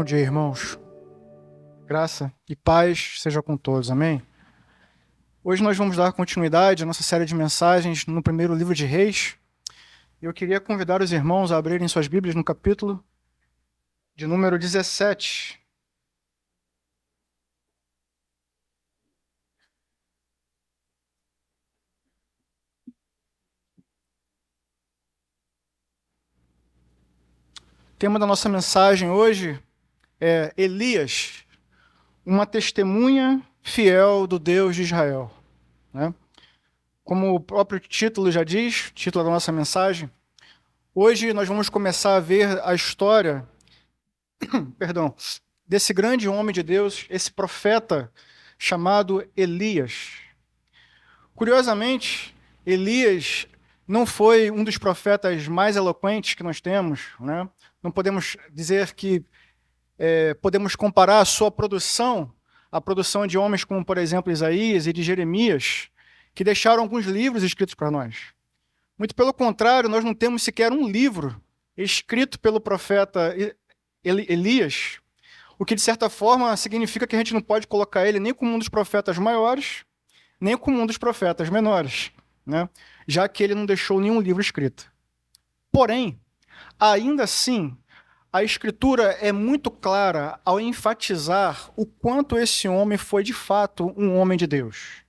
Bom dia, irmãos. Graça e paz seja com todos, amém? Hoje nós vamos dar continuidade à nossa série de mensagens no primeiro livro de Reis. Eu queria convidar os irmãos a abrirem suas Bíblias no capítulo de número 17. O tema da nossa mensagem hoje é Elias, uma testemunha fiel do Deus de Israel, né? Como o próprio título já diz, título da nossa mensagem, hoje nós vamos começar a ver a história, desse grande homem de Deus, esse profeta chamado Elias. Curiosamente, Elias não foi um dos profetas mais eloquentes que nós temos, né? Não podemos dizer que podemos comparar a sua produção à produção de homens como, por exemplo, Isaías e de Jeremias, que deixaram alguns livros escritos para nós. Muito pelo contrário, nós não temos sequer um livro escrito pelo profeta Elias, o que, de certa forma, significa que a gente não pode colocar ele nem como um dos profetas maiores, nem como um dos profetas menores, né? Já que ele não deixou nenhum livro escrito. Porém, ainda assim, a Escritura é muito clara ao enfatizar o quanto esse homem foi, de fato, um homem de Deus.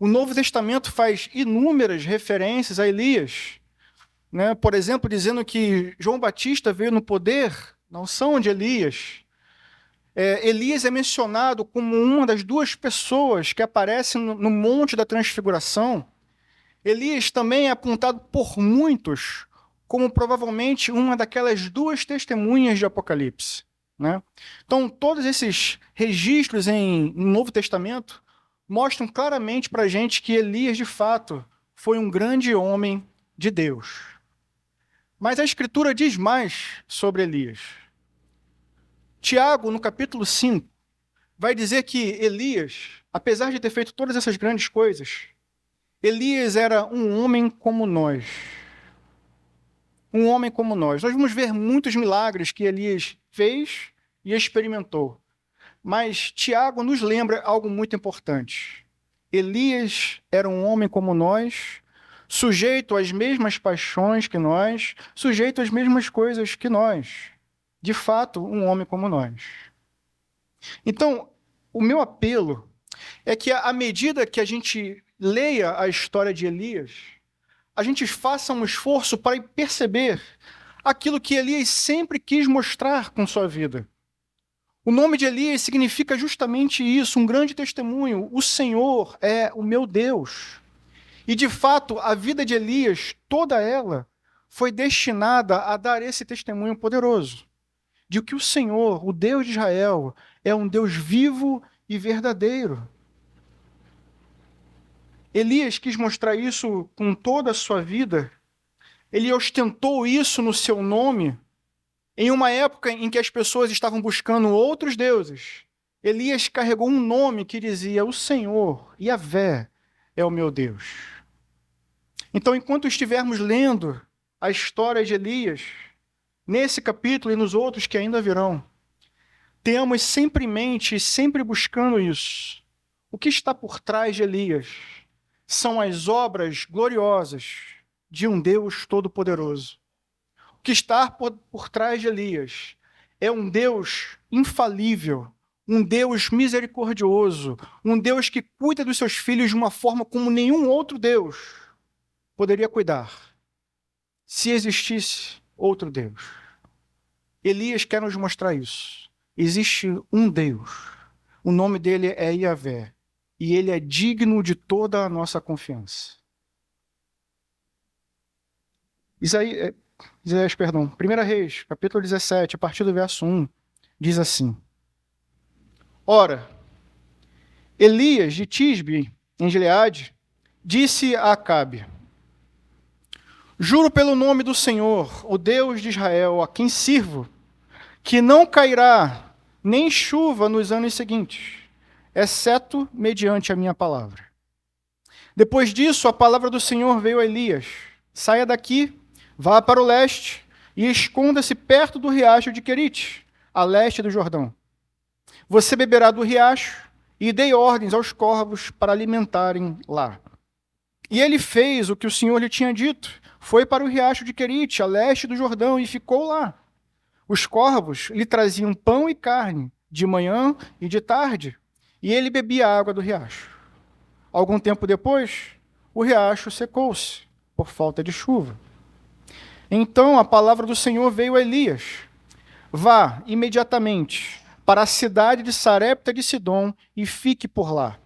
O Novo Testamento faz inúmeras referências a Elias, né? Por exemplo, dizendo que João Batista veio no poder, na unção de Elias. Elias é mencionado como uma das duas pessoas que aparecem no Monte da Transfiguração. Elias também é apontado por muitos como provavelmente uma daquelas duas testemunhas de Apocalipse, né? Então, todos esses registros no Novo Testamento mostram claramente para a gente que Elias, de fato, foi um grande homem de Deus. Mas a Escritura diz mais sobre Elias. Tiago, no capítulo 5, vai dizer que Elias, apesar de ter feito todas essas grandes coisas, Elias era um homem como nós. Um homem como nós. Nós vamos ver muitos milagres que Elias fez e experimentou. Mas Tiago nos lembra algo muito importante. Elias era um homem como nós, sujeito às mesmas paixões que nós, sujeito às mesmas coisas que nós. De fato, um homem como nós. Então, o meu apelo é que, à medida que a gente leia a história de Elias, a gente faça um esforço para perceber aquilo que Elias sempre quis mostrar com sua vida. O nome de Elias significa justamente isso, um grande testemunho. O Senhor é o meu Deus. E, de fato, a vida de Elias, toda ela, foi destinada a dar esse testemunho poderoso de que o Senhor, o Deus de Israel, é um Deus vivo e verdadeiro. Elias quis mostrar isso com toda a sua vida. Ele ostentou isso no seu nome. Em uma época em que as pessoas estavam buscando outros deuses, Elias carregou um nome que dizia: o Senhor, Yahvé, é o meu Deus. Então, enquanto estivermos lendo a história de Elias, nesse capítulo e nos outros que ainda virão, tenhamos sempre em mente e sempre buscando isso. O que está por trás de Elias são as obras gloriosas de um Deus todo-poderoso. O que está por trás de Elias é um Deus infalível, um Deus misericordioso, um Deus que cuida dos seus filhos de uma forma como nenhum outro Deus poderia cuidar, se existisse outro Deus. Elias quer nos mostrar isso. Existe um Deus. O nome dele é Yahvé. E ele é digno de toda a nossa confiança. Isaías, 1 Reis, capítulo 17, a partir do verso 1, diz assim: Ora, Elias de Tisbe, em Gileade, disse a Acabe: Juro pelo nome do Senhor, o Deus de Israel, a quem sirvo, que não cairá nem chuva nos anos seguintes, exceto mediante a minha palavra. Depois disso, a palavra do Senhor veio a Elias: Saia daqui, vá para o leste e esconda-se perto do riacho de Querite, a leste do Jordão. Você beberá do riacho, e dei ordens aos corvos para alimentarem lá. E ele fez o que o Senhor lhe tinha dito. Foi para o riacho de Querite, a leste do Jordão, e ficou lá. Os corvos lhe traziam pão e carne, de manhã e de tarde, e ele bebia a água do riacho. Algum tempo depois, o riacho secou-se, por falta de chuva. Então a palavra do Senhor veio a Elias: vá imediatamente para a cidade de Sarepta de Sidom e fique por lá.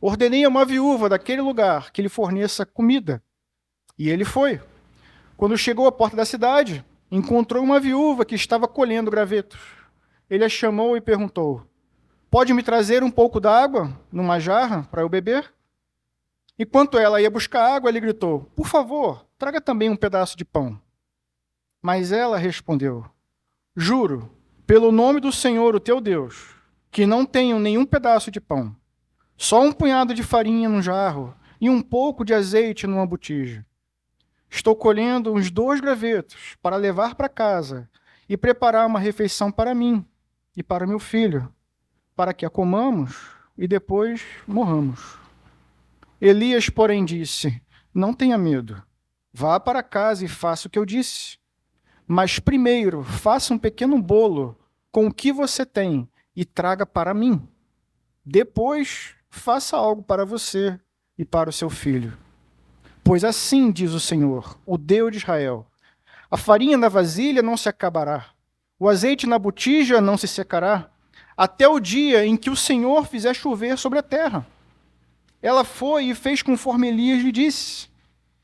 Ordenei a uma viúva daquele lugar que lhe forneça comida. E ele foi. Quando chegou à porta da cidade, encontrou uma viúva que estava colhendo gravetos. Ele a chamou e perguntou: pode me trazer um pouco d'água numa jarra para eu beber? Enquanto ela ia buscar água, ele gritou: por favor, traga também um pedaço de pão. Mas ela respondeu: juro, pelo nome do Senhor, o teu Deus, que não tenho nenhum pedaço de pão, só um punhado de farinha num jarro e um pouco de azeite numa botija. Estou colhendo uns 2 gravetos para levar para casa e preparar uma refeição para mim e para meu filho, para que a comamos e depois morramos. Elias, porém, disse: não tenha medo. Vá para casa e faça o que eu disse. Mas primeiro, faça um pequeno bolo com o que você tem e traga para mim. Depois, faça algo para você e para o seu filho. Pois assim diz o Senhor, o Deus de Israel: a farinha na vasilha não se acabará, o azeite na botija não se secará, até o dia em que o Senhor fizer chover sobre a terra. Ela foi e fez conforme Elias lhe disse.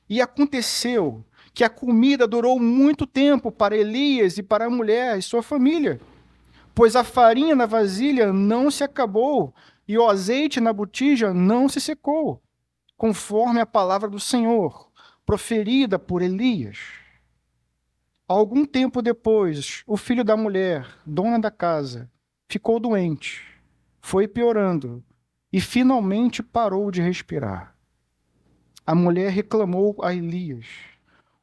E aconteceu que a comida durou muito tempo para Elias e para a mulher e sua família, pois a farinha na vasilha não se acabou e o azeite na botija não se secou, conforme a palavra do Senhor, proferida por Elias. Algum tempo depois, o filho da mulher, dona da casa, ficou doente, foi piorando e finalmente parou de respirar. A mulher reclamou a Elias: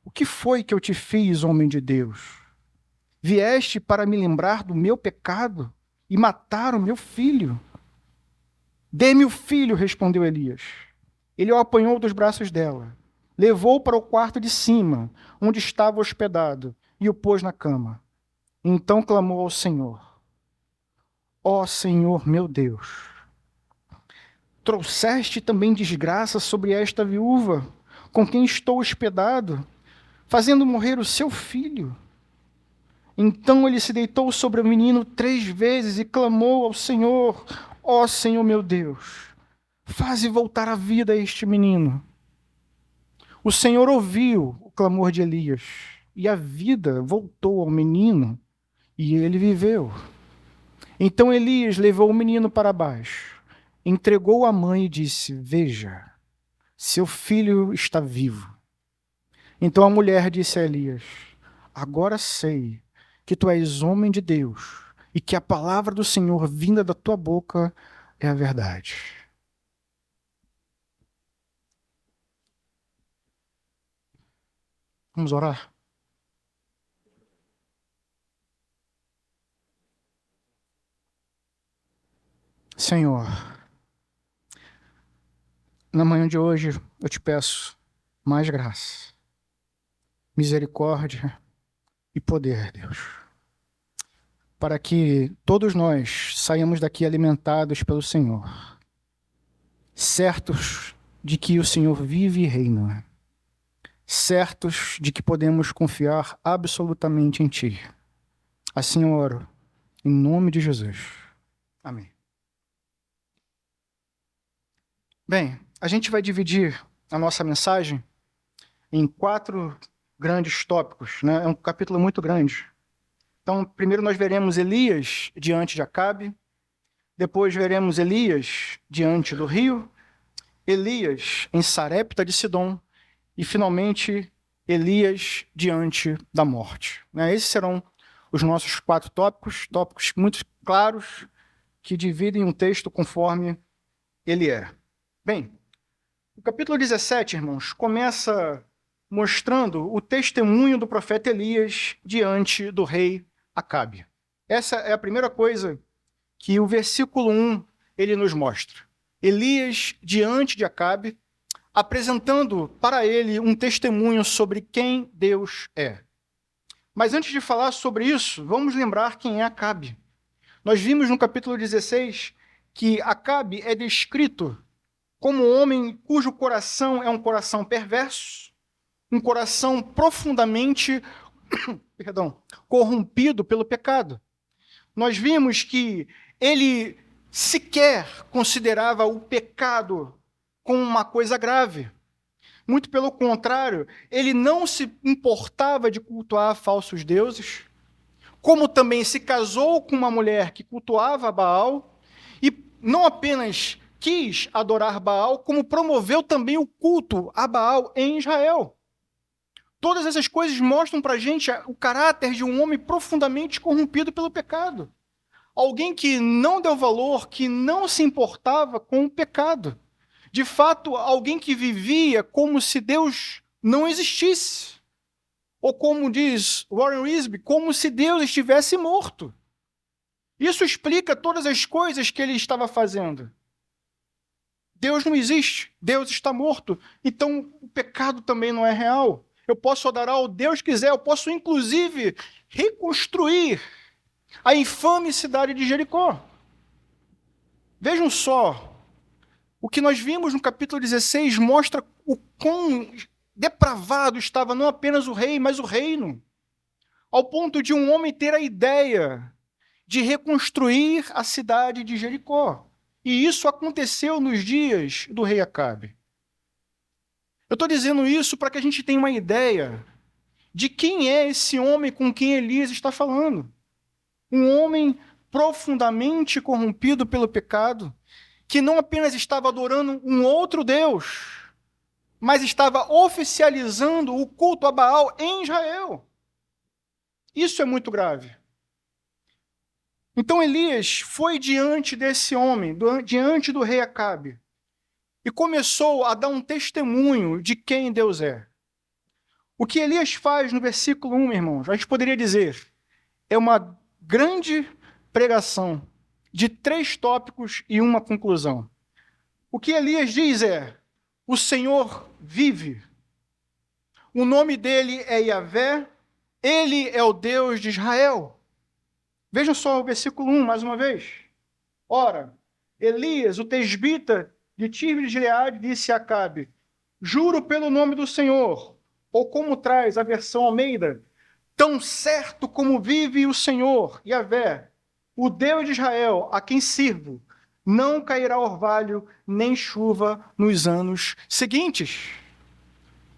o que foi que eu te fiz, homem de Deus? Vieste para me lembrar do meu pecado e matar o meu filho? Dê-me o filho, respondeu Elias. Ele o apanhou dos braços dela, levou para o quarto de cima, onde estava hospedado, e o pôs na cama. Então clamou ao Senhor: ó Senhor meu Deus, trouxeste também desgraça sobre esta viúva, com quem estou hospedado, fazendo morrer o seu filho. Então ele se deitou sobre o menino 3 vezes e clamou ao Senhor: ó Senhor meu Deus, faze voltar a vida a este menino. O Senhor ouviu o clamor de Elias, e a vida voltou ao menino, e ele viveu. Então Elias levou o menino para baixo, entregou a mãe e disse: veja, seu filho está vivo. Então a mulher disse a Elias: agora sei que tu és homem de Deus e que a palavra do Senhor vinda da tua boca é a verdade. Vamos orar? Senhor, na manhã de hoje eu te peço mais graça, misericórdia e poder, Deus, para que todos nós saiamos daqui alimentados pelo Senhor, certos de que o Senhor vive e reina, certos de que podemos confiar absolutamente em Ti. Assim eu oro, em nome de Jesus. Amém. Bem, a gente vai dividir a nossa mensagem em 4 grandes tópicos, né? É um capítulo muito grande. Então, primeiro nós veremos Elias diante de Acabe, depois veremos Elias diante do rio, Elias em Sarepta de Sidom e, finalmente, Elias diante da morte. Esses serão os nossos 4 tópicos muito claros que dividem um texto conforme ele é. Bem, o capítulo 17, irmãos, começa mostrando o testemunho do profeta Elias diante do rei Acabe. Essa é a primeira coisa que o versículo 1 ele nos mostra. Elias diante de Acabe, apresentando para ele um testemunho sobre quem Deus é. Mas antes de falar sobre isso, vamos lembrar quem é Acabe. Nós vimos no capítulo 16 que Acabe é descrito como um homem cujo coração é um coração perverso, um coração profundamente corrompido pelo pecado. Nós vimos que ele sequer considerava o pecado como uma coisa grave. Muito pelo contrário, ele não se importava de cultuar falsos deuses, como também se casou com uma mulher que cultuava Baal, e não apenas quis adorar Baal, como promoveu também o culto a Baal em Israel. Todas essas coisas mostram para a gente o caráter de um homem profundamente corrompido pelo pecado. Alguém que não deu valor, que não se importava com o pecado. De fato, alguém que vivia como se Deus não existisse. Ou como diz Warren Wiersbe, como se Deus estivesse morto. Isso explica todas as coisas que ele estava fazendo. Deus não existe, Deus está morto, então o pecado também não é real. Eu posso adorar ao Deus que quiser, eu posso inclusive reconstruir a infame cidade de Jericó. Vejam só, o que nós vimos no capítulo 16 mostra o quão depravado estava não apenas o rei, mas o reino, ao ponto de um homem ter a ideia de reconstruir a cidade de Jericó. E isso aconteceu nos dias do rei Acabe. Eu estou dizendo isso para que a gente tenha uma ideia de quem é esse homem com quem Elias está falando. Um homem profundamente corrompido pelo pecado, que não apenas estava adorando um outro Deus, mas estava oficializando o culto a Baal em Israel. Isso é muito grave. Então Elias foi diante desse homem, diante do rei Acabe, e começou a dar um testemunho de quem Deus é. O que Elias faz no versículo 1, irmãos, a gente poderia dizer, é uma grande pregação de 3 tópicos e uma conclusão. O que Elias diz é: o Senhor vive, o nome dele é Yahvé, ele é o Deus de Israel. Vejam só o versículo 1, mais uma vez. Ora, Elias, o tesbita de Tirbe-de-Gileade, disse a Acabe: juro pelo nome do Senhor, ou como traz a versão Almeida, tão certo como vive o Senhor, Yahvé, o Deus de Israel, a quem sirvo, não cairá orvalho nem chuva nos anos seguintes.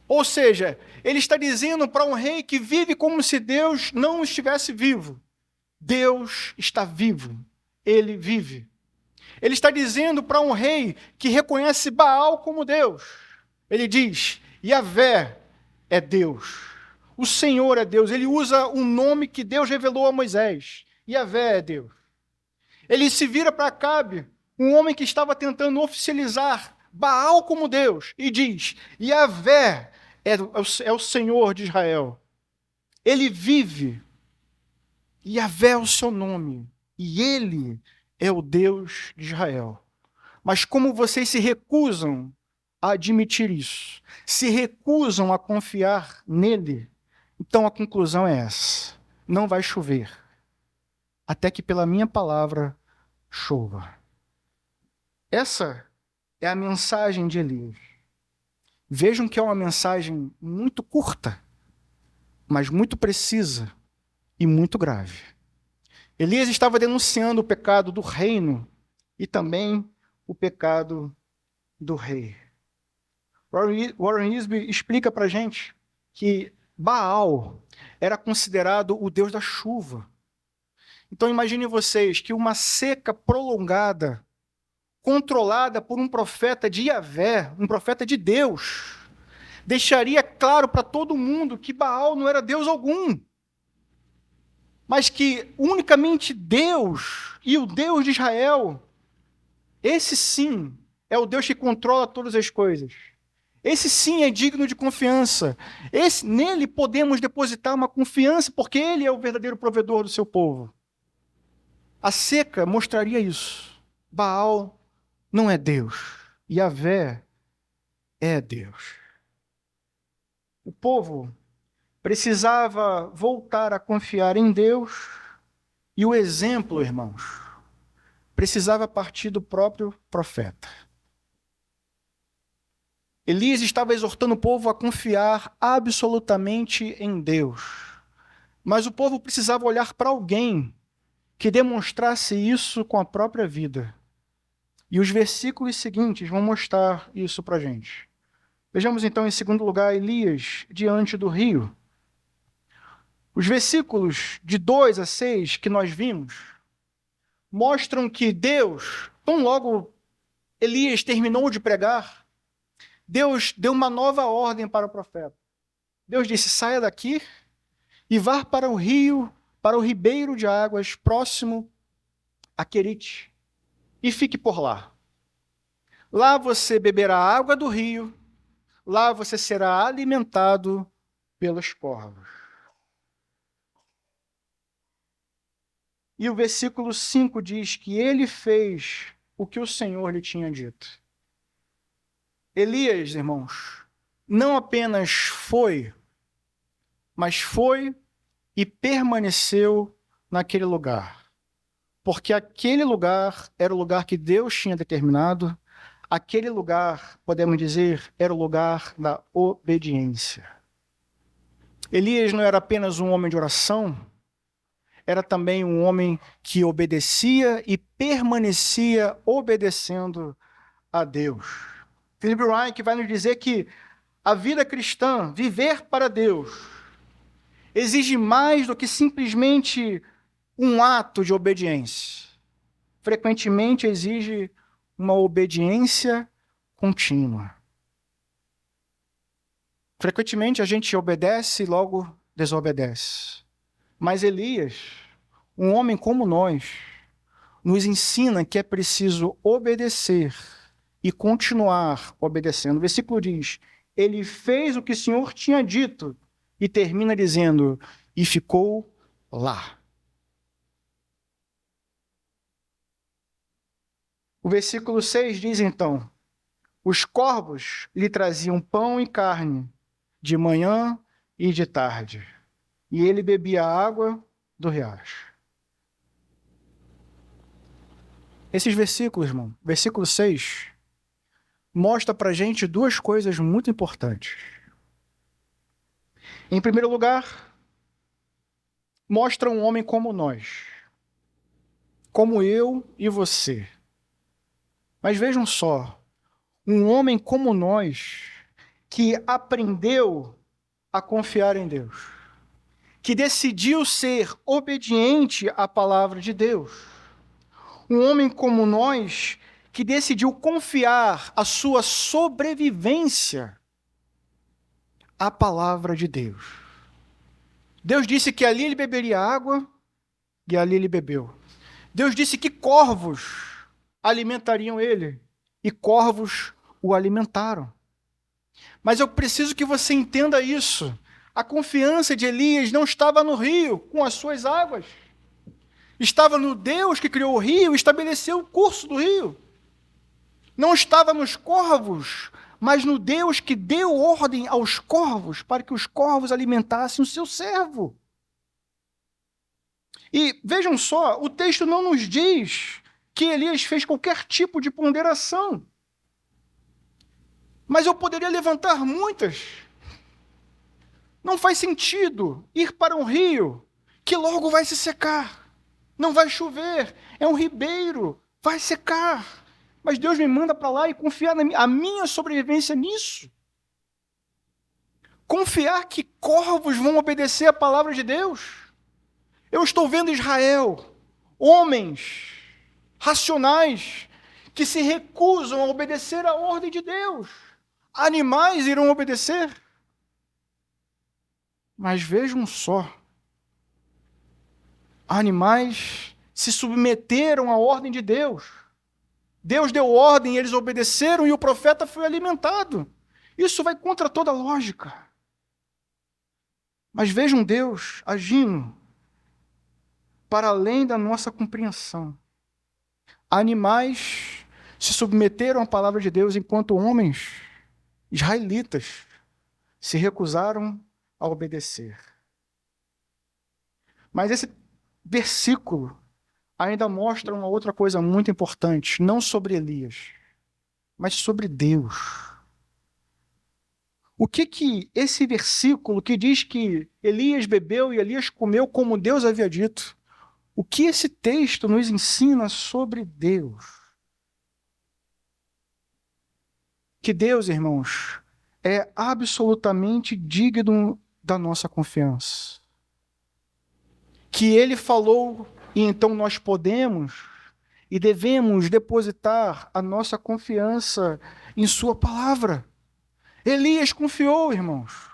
Ou seja, ele está dizendo para um rei que vive como se Deus não estivesse vivo. Deus está vivo, ele vive. Ele está dizendo para um rei que reconhece Baal como Deus. Ele diz: Yahvé é Deus, o Senhor é Deus. Ele usa um nome que Deus revelou a Moisés: Yahvé é Deus. Ele se vira para Acabe, um homem que estava tentando oficializar Baal como Deus, e diz: Yahvé é o Senhor de Israel. Ele vive. Yahvé é o seu nome, e ele é o Deus de Israel. Mas como vocês se recusam a admitir isso, se recusam a confiar nele, então a conclusão é essa: não vai chover, até que pela minha palavra chova. Essa é a mensagem de Elias. Vejam que é uma mensagem muito curta, mas muito precisa e muito grave. Elias estava denunciando o pecado do reino e também o pecado do rei. Warren Wiersbe explica para a gente que Baal era considerado o deus da chuva. Então imaginem vocês que uma seca prolongada, controlada por um profeta de Yahvé, um profeta de Deus, deixaria claro para todo mundo que Baal não era Deus algum, mas que unicamente Deus e o Deus de Israel, esse sim é o Deus que controla todas as coisas. Esse sim é digno de confiança. Nele podemos depositar uma confiança, porque ele é o verdadeiro provedor do seu povo. A seca mostraria isso. Baal não é Deus. Yahvé é Deus. O povo precisava voltar a confiar em Deus e o exemplo, irmãos, precisava partir do próprio profeta. Elias estava exortando o povo a confiar absolutamente em Deus. Mas o povo precisava olhar para alguém que demonstrasse isso com a própria vida. E os versículos seguintes vão mostrar isso para a gente. Vejamos então, em segundo lugar, Elias diante do rio. Os versículos de 2 a 6 que nós vimos mostram que Deus, tão logo Elias terminou de pregar, Deus deu uma nova ordem para o profeta. Deus disse: saia daqui e vá para o rio, para o ribeiro de águas próximo a Querite, e fique por lá. Lá você beberá a água do rio, lá você será alimentado pelos corvos. E o versículo 5 diz que ele fez o que o Senhor lhe tinha dito. Elias, irmãos, não apenas foi, mas foi e permaneceu naquele lugar. Porque aquele lugar era o lugar que Deus tinha determinado, aquele lugar, podemos dizer, era o lugar da obediência. Elias não era apenas um homem de oração, era também um homem que obedecia e permanecia obedecendo a Deus. Philip Wright vai nos dizer que a vida cristã, viver para Deus, exige mais do que simplesmente um ato de obediência. Frequentemente exige uma obediência contínua. Frequentemente a gente obedece e logo desobedece. Mas Elias, um homem como nós, nos ensina que é preciso obedecer e continuar obedecendo. O versículo diz: ele fez o que o Senhor tinha dito, e termina dizendo: e ficou lá. O versículo 6 diz então: os corvos lhe traziam pão e carne, de manhã e de tarde, e ele bebia a água do riacho. Esses versículos, irmão, versículo 6, mostra para a gente duas coisas muito importantes. Em primeiro lugar, mostra um homem como nós, como eu e você. Mas vejam só, um homem como nós, que aprendeu a confiar em Deus, que decidiu ser obediente à palavra de Deus. Um homem como nós, que decidiu confiar a sua sobrevivência à palavra de Deus. Deus disse que ali ele beberia água, e ali ele bebeu. Deus disse que corvos alimentariam ele, e corvos o alimentaram. Mas eu preciso que você entenda isso. A confiança de Elias não estava no rio, com as suas águas. Estava no Deus que criou o rio e estabeleceu o curso do rio. Não estava nos corvos, mas no Deus que deu ordem aos corvos para que os corvos alimentassem o seu servo. E vejam só, o texto não nos diz que Elias fez qualquer tipo de ponderação. Mas eu poderia levantar muitas. Não faz sentido ir para um rio que logo vai se secar. Não vai chover, é um ribeiro, vai secar. Mas Deus me manda para lá e confiar a minha sobrevivência nisso. Confiar que corvos vão obedecer a palavra de Deus. Eu estou vendo Israel, homens racionais que se recusam a obedecer à ordem de Deus. Animais irão obedecer. Mas vejam só, animais se submeteram à ordem de Deus. Deus deu ordem, eles obedeceram e o profeta foi alimentado. Isso vai contra toda a lógica. Mas vejam Deus agindo. para além da nossa compreensão. Animais se submeteram à palavra de Deus, enquanto homens israelitas se recusaram a obedecer. Mas esse versículo ainda mostra uma outra coisa muito importante, não sobre Elias, mas sobre Deus. O que esse versículo que diz que Elias bebeu e Elias comeu como Deus havia dito, o que esse texto nos ensina sobre Deus? Que Deus, irmãos, é absolutamente digno da nossa confiança. Que Ele falou e então nós podemos e devemos depositar a nossa confiança em Sua palavra. Elias confiou, irmãos.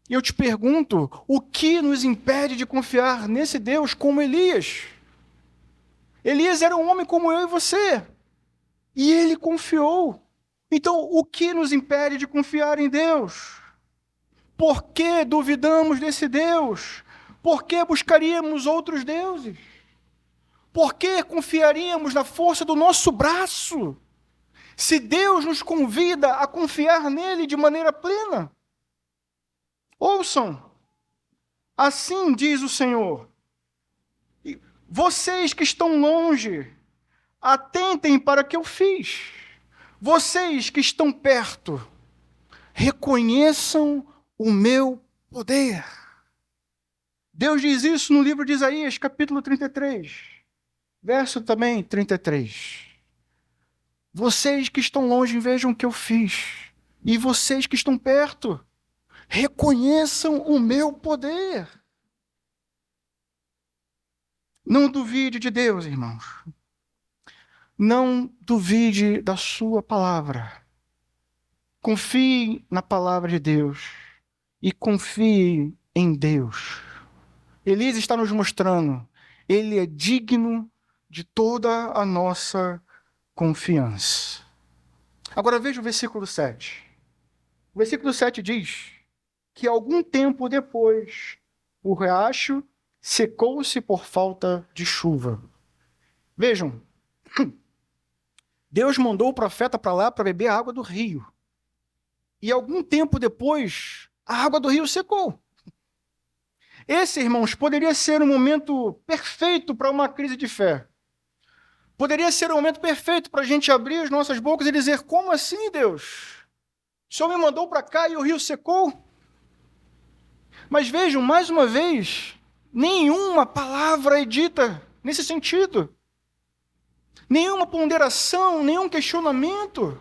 E eu te pergunto, o que nos impede de confiar nesse Deus como Elias? Elias era um homem como eu e você. E ele confiou. Então, o que nos impede de confiar em Deus? Por que duvidamos desse Deus? Por que buscaríamos outros deuses? Por que confiaríamos na força do nosso braço? Se Deus nos convida a confiar nele de maneira plena. Ouçam, assim diz o Senhor: vocês que estão longe, atentem para o que eu fiz. Vocês que estão perto, reconheçam o meu poder. Deus diz isso no livro de Isaías, capítulo 33, verso também 33. Vocês que estão longe, vejam o que eu fiz. E vocês que estão perto, reconheçam o meu poder. Não duvide de Deus, irmãos. Não duvide da sua palavra. Confie na palavra de Deus e confie em Deus. Elias está nos mostrando, ele é digno de toda a nossa confiança. Agora veja o versículo 7. O versículo 7 diz que algum tempo depois o riacho secou-se por falta de chuva. Vejam, Deus mandou o profeta para lá para beber a água do rio. E algum tempo depois, a água do rio secou. Esse, irmãos, poderia ser um momento perfeito para uma crise de fé. Poderia ser um momento perfeito para a gente abrir as nossas bocas e dizer: como assim, Deus? O Senhor me mandou para cá e o rio secou? Mas vejam, mais uma vez, nenhuma palavra é dita nesse sentido. Nenhuma ponderação, nenhum questionamento.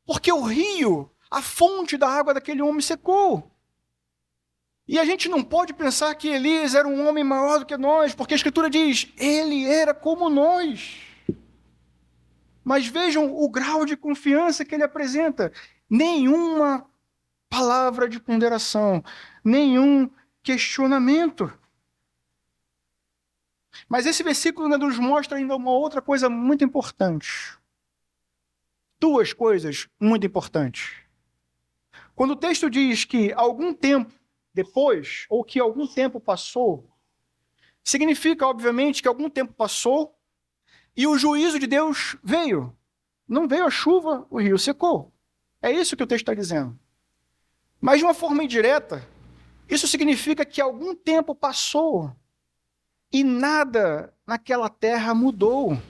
Porque o rio, a fonte da água daquele homem secou. E a gente não pode pensar que Elias era um homem maior do que nós, porque a Escritura diz, ele era como nós. Mas vejam o grau de confiança que ele apresenta. Nenhuma palavra de ponderação, nenhum questionamento. Mas esse versículo ainda nos mostra ainda uma outra coisa muito importante. Duas coisas muito importantes. Quando o texto diz que algum tempo depois, ou que algum tempo passou, significa, obviamente, que algum tempo passou e o juízo de Deus veio. Não veio a chuva, o rio secou. É isso que o texto está dizendo. Mas de uma forma indireta, isso significa que algum tempo passou e nada naquela terra mudou.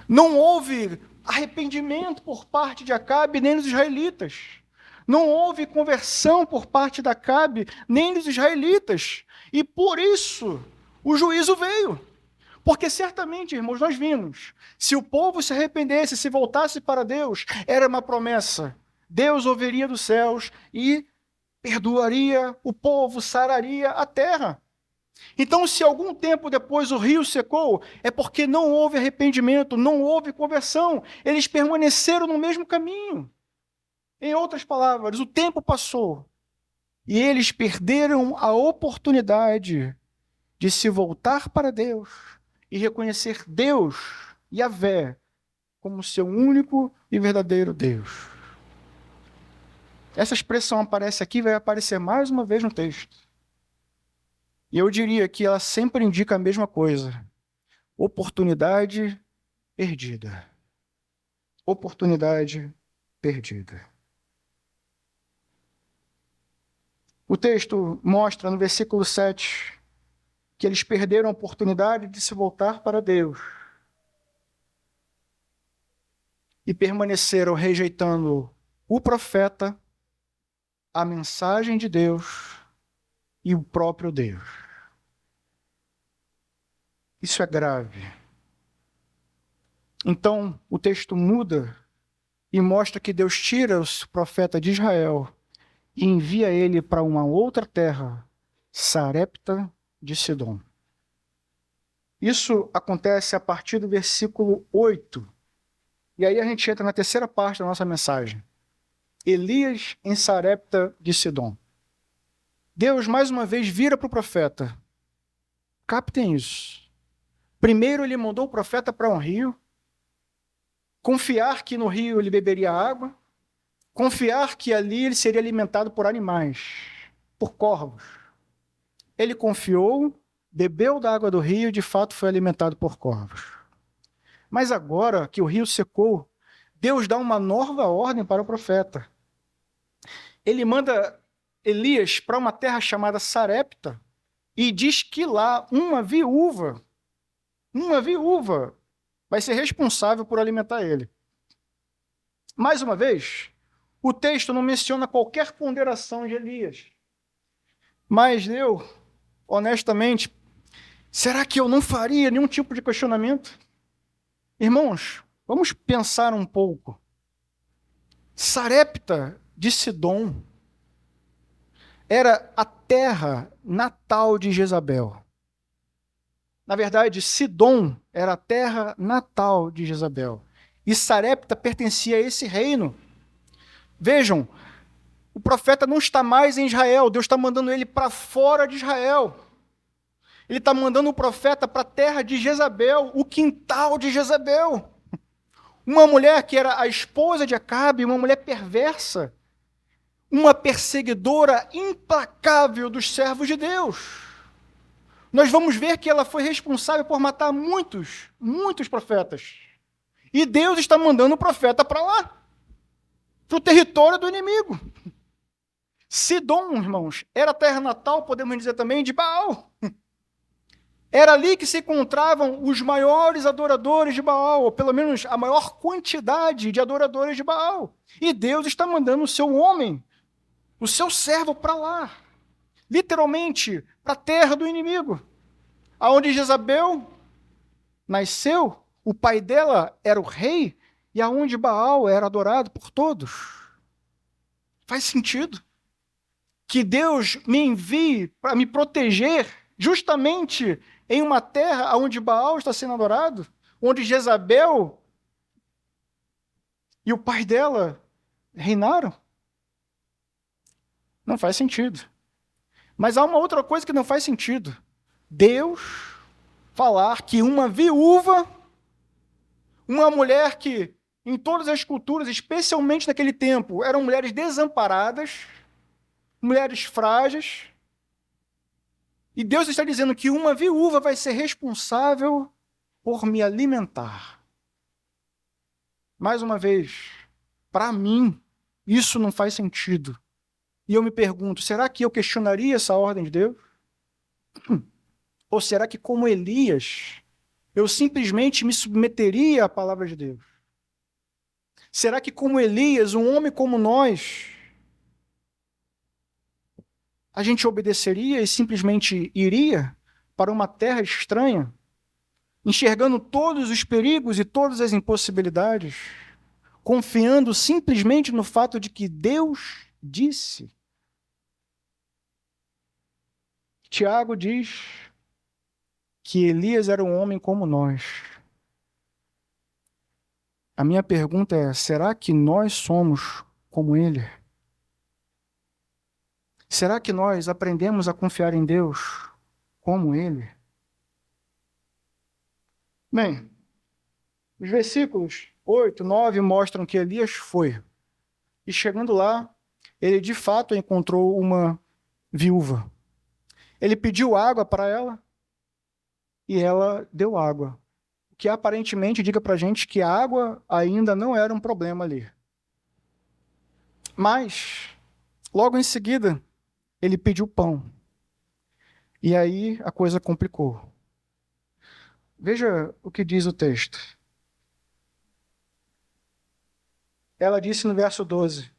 Não houve arrependimento por parte de Acabe nem dos israelitas. Não houve conversão por parte de Acabe nem dos israelitas. E por isso o juízo veio. Porque certamente, irmãos, nós vimos, se o povo se arrependesse, se voltasse para Deus, era uma promessa. Deus ouviria dos céus e perdoaria o povo, sararia a terra. Então, se algum tempo depois o rio secou, é porque não houve arrependimento, não houve conversão. Eles permaneceram no mesmo caminho. Em outras palavras, o tempo passou e eles perderam a oportunidade de se voltar para Deus e reconhecer Deus, Yahvé, como seu único e verdadeiro Deus. Essa expressão aparece aqui e vai aparecer mais uma vez no texto. E eu diria que ela sempre indica a mesma coisa: oportunidade perdida. Oportunidade perdida. O texto mostra no versículo 7 que eles perderam a oportunidade de se voltar para Deus e permaneceram rejeitando o profeta, a mensagem de Deus e o próprio Deus. Isso é grave. Então, o texto muda e mostra que Deus tira o profeta de Israel e envia ele para uma outra terra, Sarepta de Sidom. Isso acontece a partir do versículo 8. E aí a gente entra na terceira parte da nossa mensagem. Elias em Sarepta de Sidom. Deus, mais uma vez, vira para o profeta. Captem isso. Primeiro, ele mandou o profeta para um rio, confiar que no rio ele beberia água, confiar que ali ele seria alimentado por animais, por corvos. Ele confiou, bebeu da água do rio e, de fato, foi alimentado por corvos. Mas agora que o rio secou, Deus dá uma nova ordem para o profeta. Ele manda Elias para uma terra chamada Sarepta e diz que lá uma viúva vai ser responsável por alimentar ele. Mais uma vez, o texto não menciona qualquer ponderação de Elias. Mas eu, honestamente, será que eu não faria nenhum tipo de questionamento? Irmãos, vamos pensar um pouco. Sarepta de Sidom era a terra natal de Jezabel. Na verdade, Sidom era a terra natal de Jezabel. E Sarepta pertencia a esse reino. Vejam, o profeta não está mais em Israel, Deus está mandando ele para fora de Israel. Ele está mandando o profeta para a terra de Jezabel, o quintal de Jezabel. Uma mulher que era a esposa de Acabe, uma mulher perversa, uma perseguidora implacável dos servos de Deus. Nós vamos ver que ela foi responsável por matar muitos profetas. E Deus está mandando o profeta para lá, para o território do inimigo. Sidom, irmãos, era a terra natal, podemos dizer também, de Baal. Era ali que se encontravam os maiores adoradores de Baal, ou pelo menos a maior quantidade de adoradores de Baal. E Deus está mandando o seu homem, o seu servo para lá. Literalmente, para a terra do inimigo. Aonde Jezabel nasceu, o pai dela era o rei, e aonde Baal era adorado por todos. Faz sentido que Deus me envie para me proteger justamente em uma terra onde Baal está sendo adorado, onde Jezabel e o pai dela reinaram? Não faz sentido. Mas há uma outra coisa que não faz sentido. Deus falar que uma viúva, uma mulher que, em todas as culturas, especialmente naquele tempo, eram mulheres desamparadas, mulheres frágeis, e Deus está dizendo que uma viúva vai ser responsável por me alimentar. Mais uma vez, para mim, isso não faz sentido. E eu me pergunto, será que eu questionaria essa ordem de Deus? Ou será que, como Elias, eu simplesmente me submeteria à palavra de Deus? Será que, como Elias, um homem como nós, a gente obedeceria e simplesmente iria para uma terra estranha, enxergando todos os perigos e todas as impossibilidades, confiando simplesmente no fato de que Deus disse? Tiago diz que Elias era um homem como nós. A minha pergunta é, será que nós somos como ele? Será que nós aprendemos a confiar em Deus como ele? Bem, os versículos 8, 9 mostram que Elias foi. E chegando lá, ele de fato encontrou uma viúva. Ele pediu água para ela e ela deu água. O que aparentemente diga para a gente que a água ainda não era um problema ali. Mas, logo em seguida, ele pediu pão. E aí a coisa complicou. Veja o que diz o texto. Ela disse no verso 12: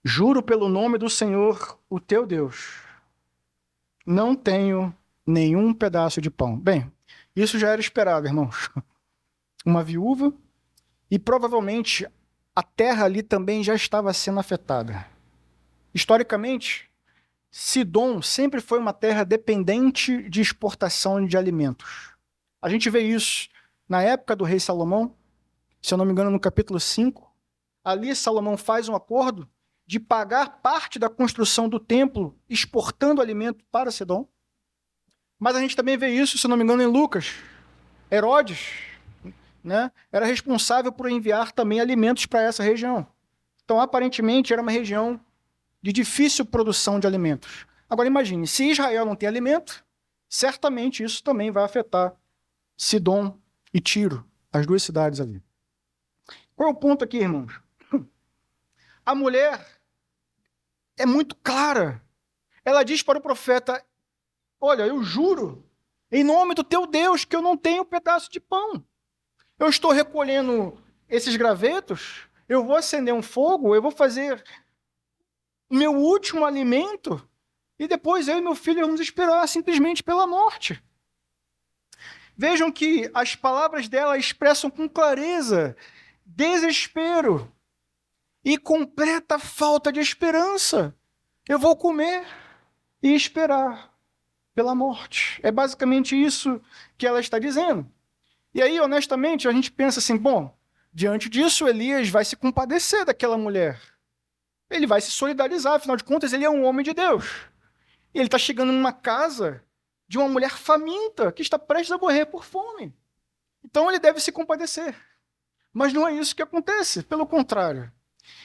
Juro pelo nome do Senhor, o teu Deus, não tenho nenhum pedaço de pão. Bem, isso já era esperado, irmãos. Uma viúva, e provavelmente a terra ali também já estava sendo afetada. Historicamente, Sidom sempre foi uma terra dependente de exportação de alimentos. A gente vê isso na época do rei Salomão, se eu não me engano, no capítulo 5. Ali Salomão faz um acordo de pagar parte da construção do templo exportando alimento para Sidom. Mas a gente também vê isso, se eu não me engano, em Lucas. Herodes, né, era responsável por enviar também alimentos para essa região. Então, aparentemente, era uma região de difícil produção de alimentos. Agora, imagine, se Israel não tem alimento, certamente isso também vai afetar Sidom e Tiro, as duas cidades ali. Qual é o ponto aqui, irmãos? A mulher é muito clara. Ela diz para o profeta: olha, eu juro, em nome do teu Deus, que eu não tenho um pedaço de pão. Eu estou recolhendo esses gravetos, eu vou acender um fogo, eu vou fazer o meu último alimento, e depois eu e meu filho vamos esperar simplesmente pela morte. Vejam que as palavras dela expressam com clareza desespero e completa falta de esperança. Eu vou comer e esperar pela morte. É basicamente isso que ela está dizendo. E aí, honestamente, a gente pensa assim, bom, diante disso, Elias vai se compadecer daquela mulher. Ele vai se solidarizar, afinal de contas, ele é um homem de Deus. E ele está chegando numa casa de uma mulher faminta, que está prestes a morrer por fome. Então ele deve se compadecer. Mas não é isso que acontece, pelo contrário.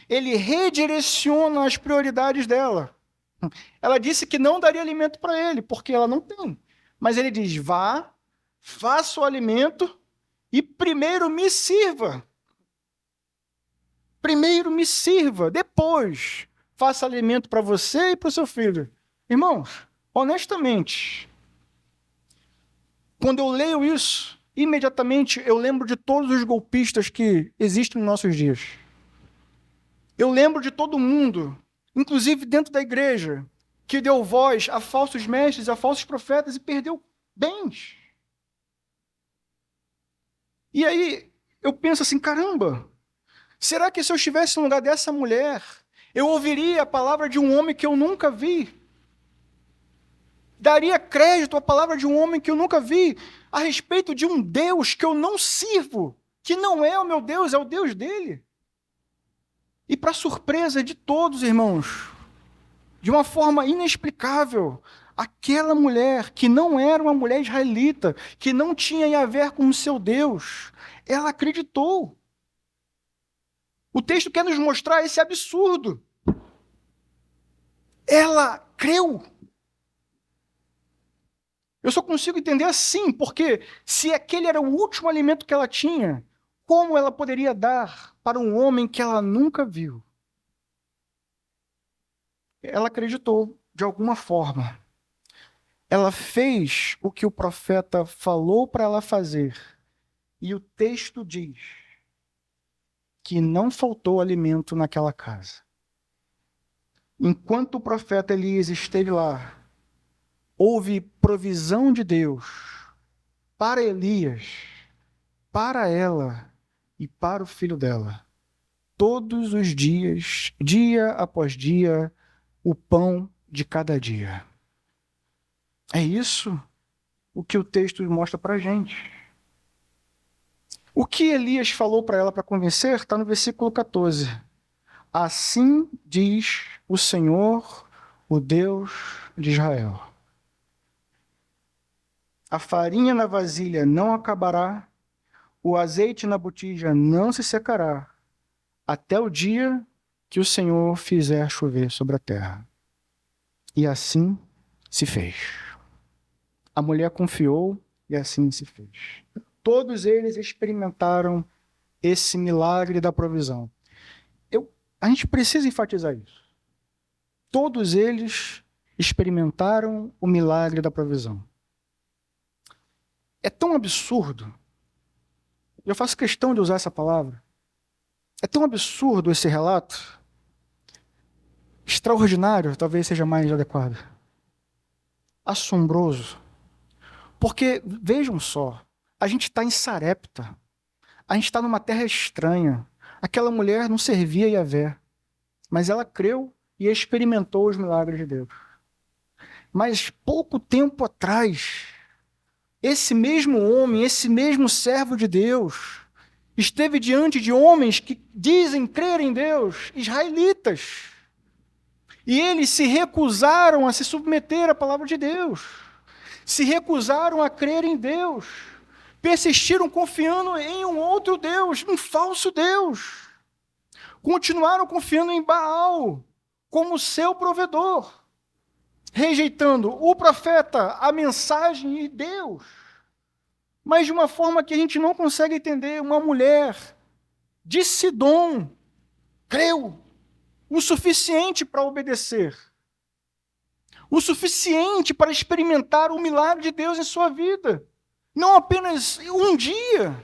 Ele redireciona as prioridades dela. Ela disse que não daria alimento para ele, porque ela não tem. Mas ele diz, vá, faça o alimento e primeiro me sirva. Primeiro me sirva, depois faça alimento para você e para o seu filho. Irmãos, honestamente, quando eu leio isso, imediatamente eu lembro de todos os golpistas que existem nos nossos dias. Eu lembro de todo mundo, inclusive dentro da igreja, que deu voz a falsos mestres, a falsos profetas e perdeu bens. E aí eu penso assim, caramba, será que se eu estivesse no lugar dessa mulher, eu ouviria a palavra de um homem que eu nunca vi? Daria crédito à palavra de um homem que eu nunca vi a respeito de um Deus que eu não sirvo, que não é o meu Deus, é o Deus dele? E para surpresa de todos, irmãos, de uma forma inexplicável, aquela mulher que não era uma mulher israelita, que não tinha a ver com o seu Deus, ela acreditou. O texto quer nos mostrar esse absurdo. Ela creu. Eu só consigo entender assim, porque se aquele era o último alimento que ela tinha, como ela poderia dar para um homem que ela nunca viu? Ela acreditou de alguma forma. Ela fez o que o profeta falou para ela fazer. E o texto diz que não faltou alimento naquela casa. Enquanto o profeta Elias esteve lá, houve provisão de Deus para Elias, para ela e para o filho dela. Todos os dias, dia após dia, o pão de cada dia. É isso o que o texto mostra para a gente. O que Elias falou para ela para convencer está no versículo 14. Assim diz o Senhor, o Deus de Israel. A farinha na vasilha não acabará, o azeite na botija não se secará, até o dia que o Senhor fizer chover sobre a terra. E assim se fez. A mulher confiou e assim se fez. Todos eles experimentaram esse milagre da provisão. A gente precisa enfatizar isso. Todos eles experimentaram o milagre da provisão. É tão absurdo, eu faço questão de usar essa palavra, é tão absurdo esse relato, extraordinário, talvez seja mais adequado, assombroso, porque, vejam só, a gente está em Sarepta, a gente está numa terra estranha, aquela mulher não servia Yahvé, mas ela creu e experimentou os milagres de Deus. Mas pouco tempo atrás, esse mesmo homem, esse mesmo servo de Deus, esteve diante de homens que dizem crer em Deus, israelitas. E eles se recusaram a se submeter à palavra de Deus. Se recusaram a crer em Deus. Persistiram confiando em um outro Deus, um falso Deus. Continuaram confiando em Baal como seu provedor, rejeitando o profeta, a mensagem e Deus. Mas de uma forma que a gente não consegue entender. Uma mulher de Sidom creu o suficiente para obedecer, o suficiente para experimentar o milagre de Deus em sua vida. Não apenas um dia,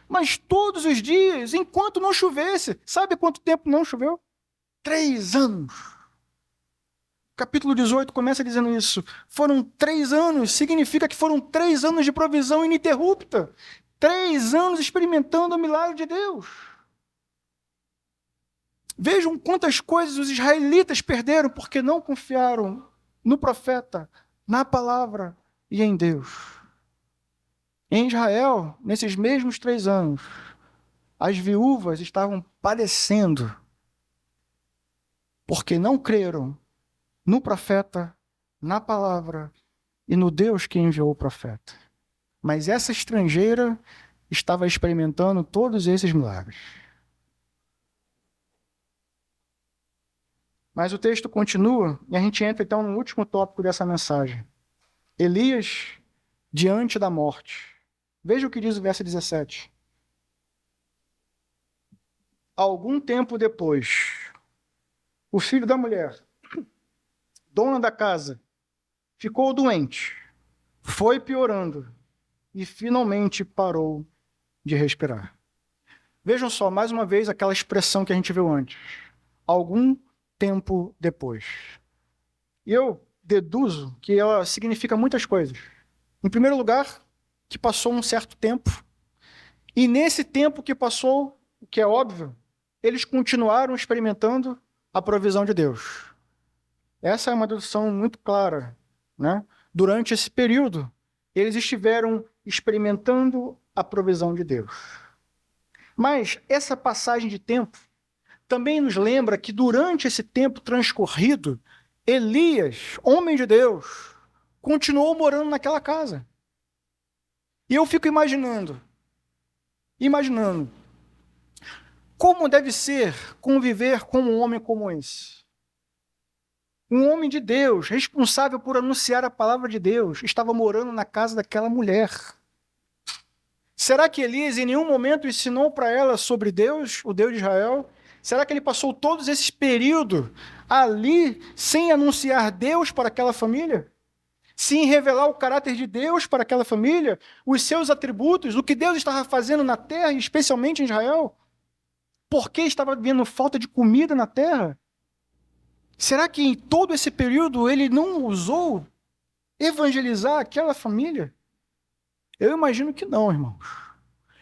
mas todos os dias, enquanto não chovesse. Sabe quanto tempo não choveu? 3 anos. Capítulo 18 começa dizendo isso. Foram 3 anos, significa que foram 3 anos de provisão ininterrupta. 3 anos experimentando o milagre de Deus. Vejam quantas coisas os israelitas perderam porque não confiaram no profeta, na palavra e em Deus. Em Israel, nesses mesmos 3 anos, as viúvas estavam padecendo porque não creram no profeta, na palavra e no Deus que enviou o profeta. Mas essa estrangeira estava experimentando todos esses milagres. Mas o texto continua e a gente entra então no último tópico dessa mensagem. Elias diante da morte. Veja o que diz o verso 17. Algum tempo depois, o filho da mulher, dona da casa, ficou doente, foi piorando e finalmente parou de respirar. Vejam só, mais uma vez, aquela expressão que a gente viu antes. Algum tempo depois. E eu deduzo que ela significa muitas coisas. Em primeiro lugar, que passou um certo tempo, e nesse tempo que passou, o que é óbvio, eles continuaram experimentando a provisão de Deus. Essa é uma dedução muito clara, né? Durante esse período, eles estiveram experimentando a provisão de Deus. Mas essa passagem de tempo também nos lembra que durante esse tempo transcorrido, Elias, homem de Deus, continuou morando naquela casa. E eu fico imaginando, como deve ser conviver com um homem como esse. Um homem de Deus, responsável por anunciar a palavra de Deus, estava morando na casa daquela mulher. Será que Elias em nenhum momento ensinou para ela sobre Deus, o Deus de Israel? Será que ele passou todos esses períodos ali sem anunciar Deus para aquela família? Sem revelar o caráter de Deus para aquela família? Os seus atributos? O que Deus estava fazendo na terra, especialmente em Israel? Por que estava havendo falta de comida na terra? Será que em todo esse período ele não ousou evangelizar aquela família? Eu imagino que não, irmãos.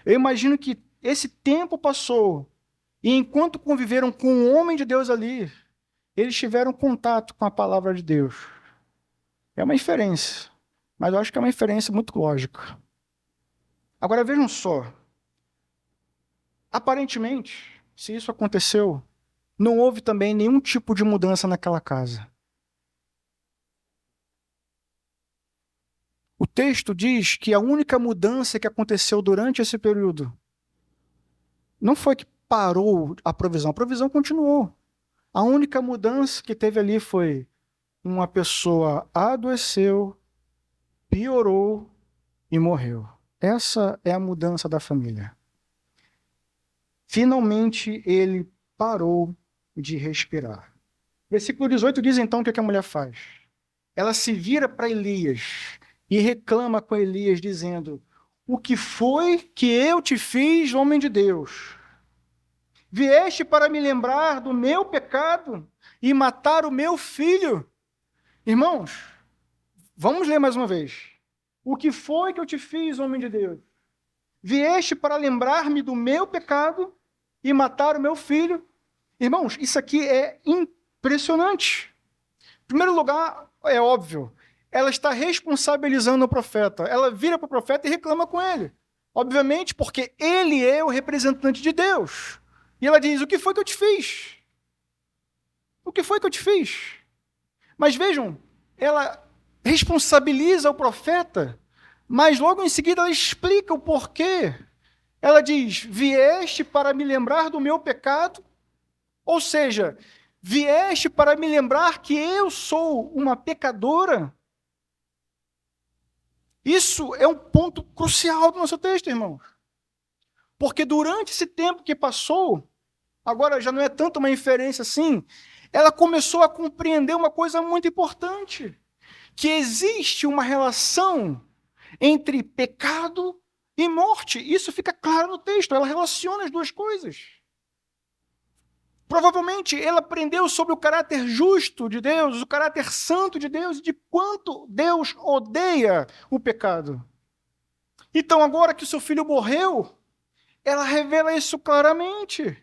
Eu imagino que esse tempo passou e enquanto conviveram com um homem de Deus ali, eles tiveram contato com a palavra de Deus. É uma inferência, mas eu acho que é uma inferência muito lógica. Agora vejam só. Aparentemente, se isso aconteceu, não houve também nenhum tipo de mudança naquela casa. O texto diz que a única mudança que aconteceu durante esse período não foi que parou a provisão continuou. A única mudança que teve ali foi uma pessoa adoeceu, piorou e morreu. Essa é a mudança da família. Finalmente ele parou de respirar. Versículo 18 diz então o que a mulher faz. Ela se vira para Elias e reclama com Elias, dizendo: o que foi que eu te fiz, homem de Deus? Vieste para me lembrar do meu pecado e matar o meu filho? Irmãos, vamos ler mais uma vez. O que foi que eu te fiz, homem de Deus? Vieste para lembrar-me do meu pecado e matar o meu filho? Irmãos, isso aqui é impressionante. Em primeiro lugar, é óbvio, ela está responsabilizando o profeta. Ela vira para o profeta e reclama com ele. Obviamente, porque ele é o representante de Deus. E ela diz: o que foi que eu te fiz? O que foi que eu te fiz? Mas vejam, ela responsabiliza o profeta, mas logo em seguida ela explica o porquê. Ela diz: vieste para me lembrar do meu pecado? Ou seja, vieste para me lembrar que eu sou uma pecadora? Isso é um ponto crucial do nosso texto, irmãos. Porque durante esse tempo que passou, agora já não é tanto uma inferência assim, ela começou a compreender uma coisa muito importante, que existe uma relação entre pecado e morte. Isso fica claro no texto, ela relaciona as duas coisas. Provavelmente ela aprendeu sobre o caráter justo de Deus, o caráter santo de Deus, e de quanto Deus odeia o pecado. Então, agora que o seu filho morreu, ela revela isso claramente.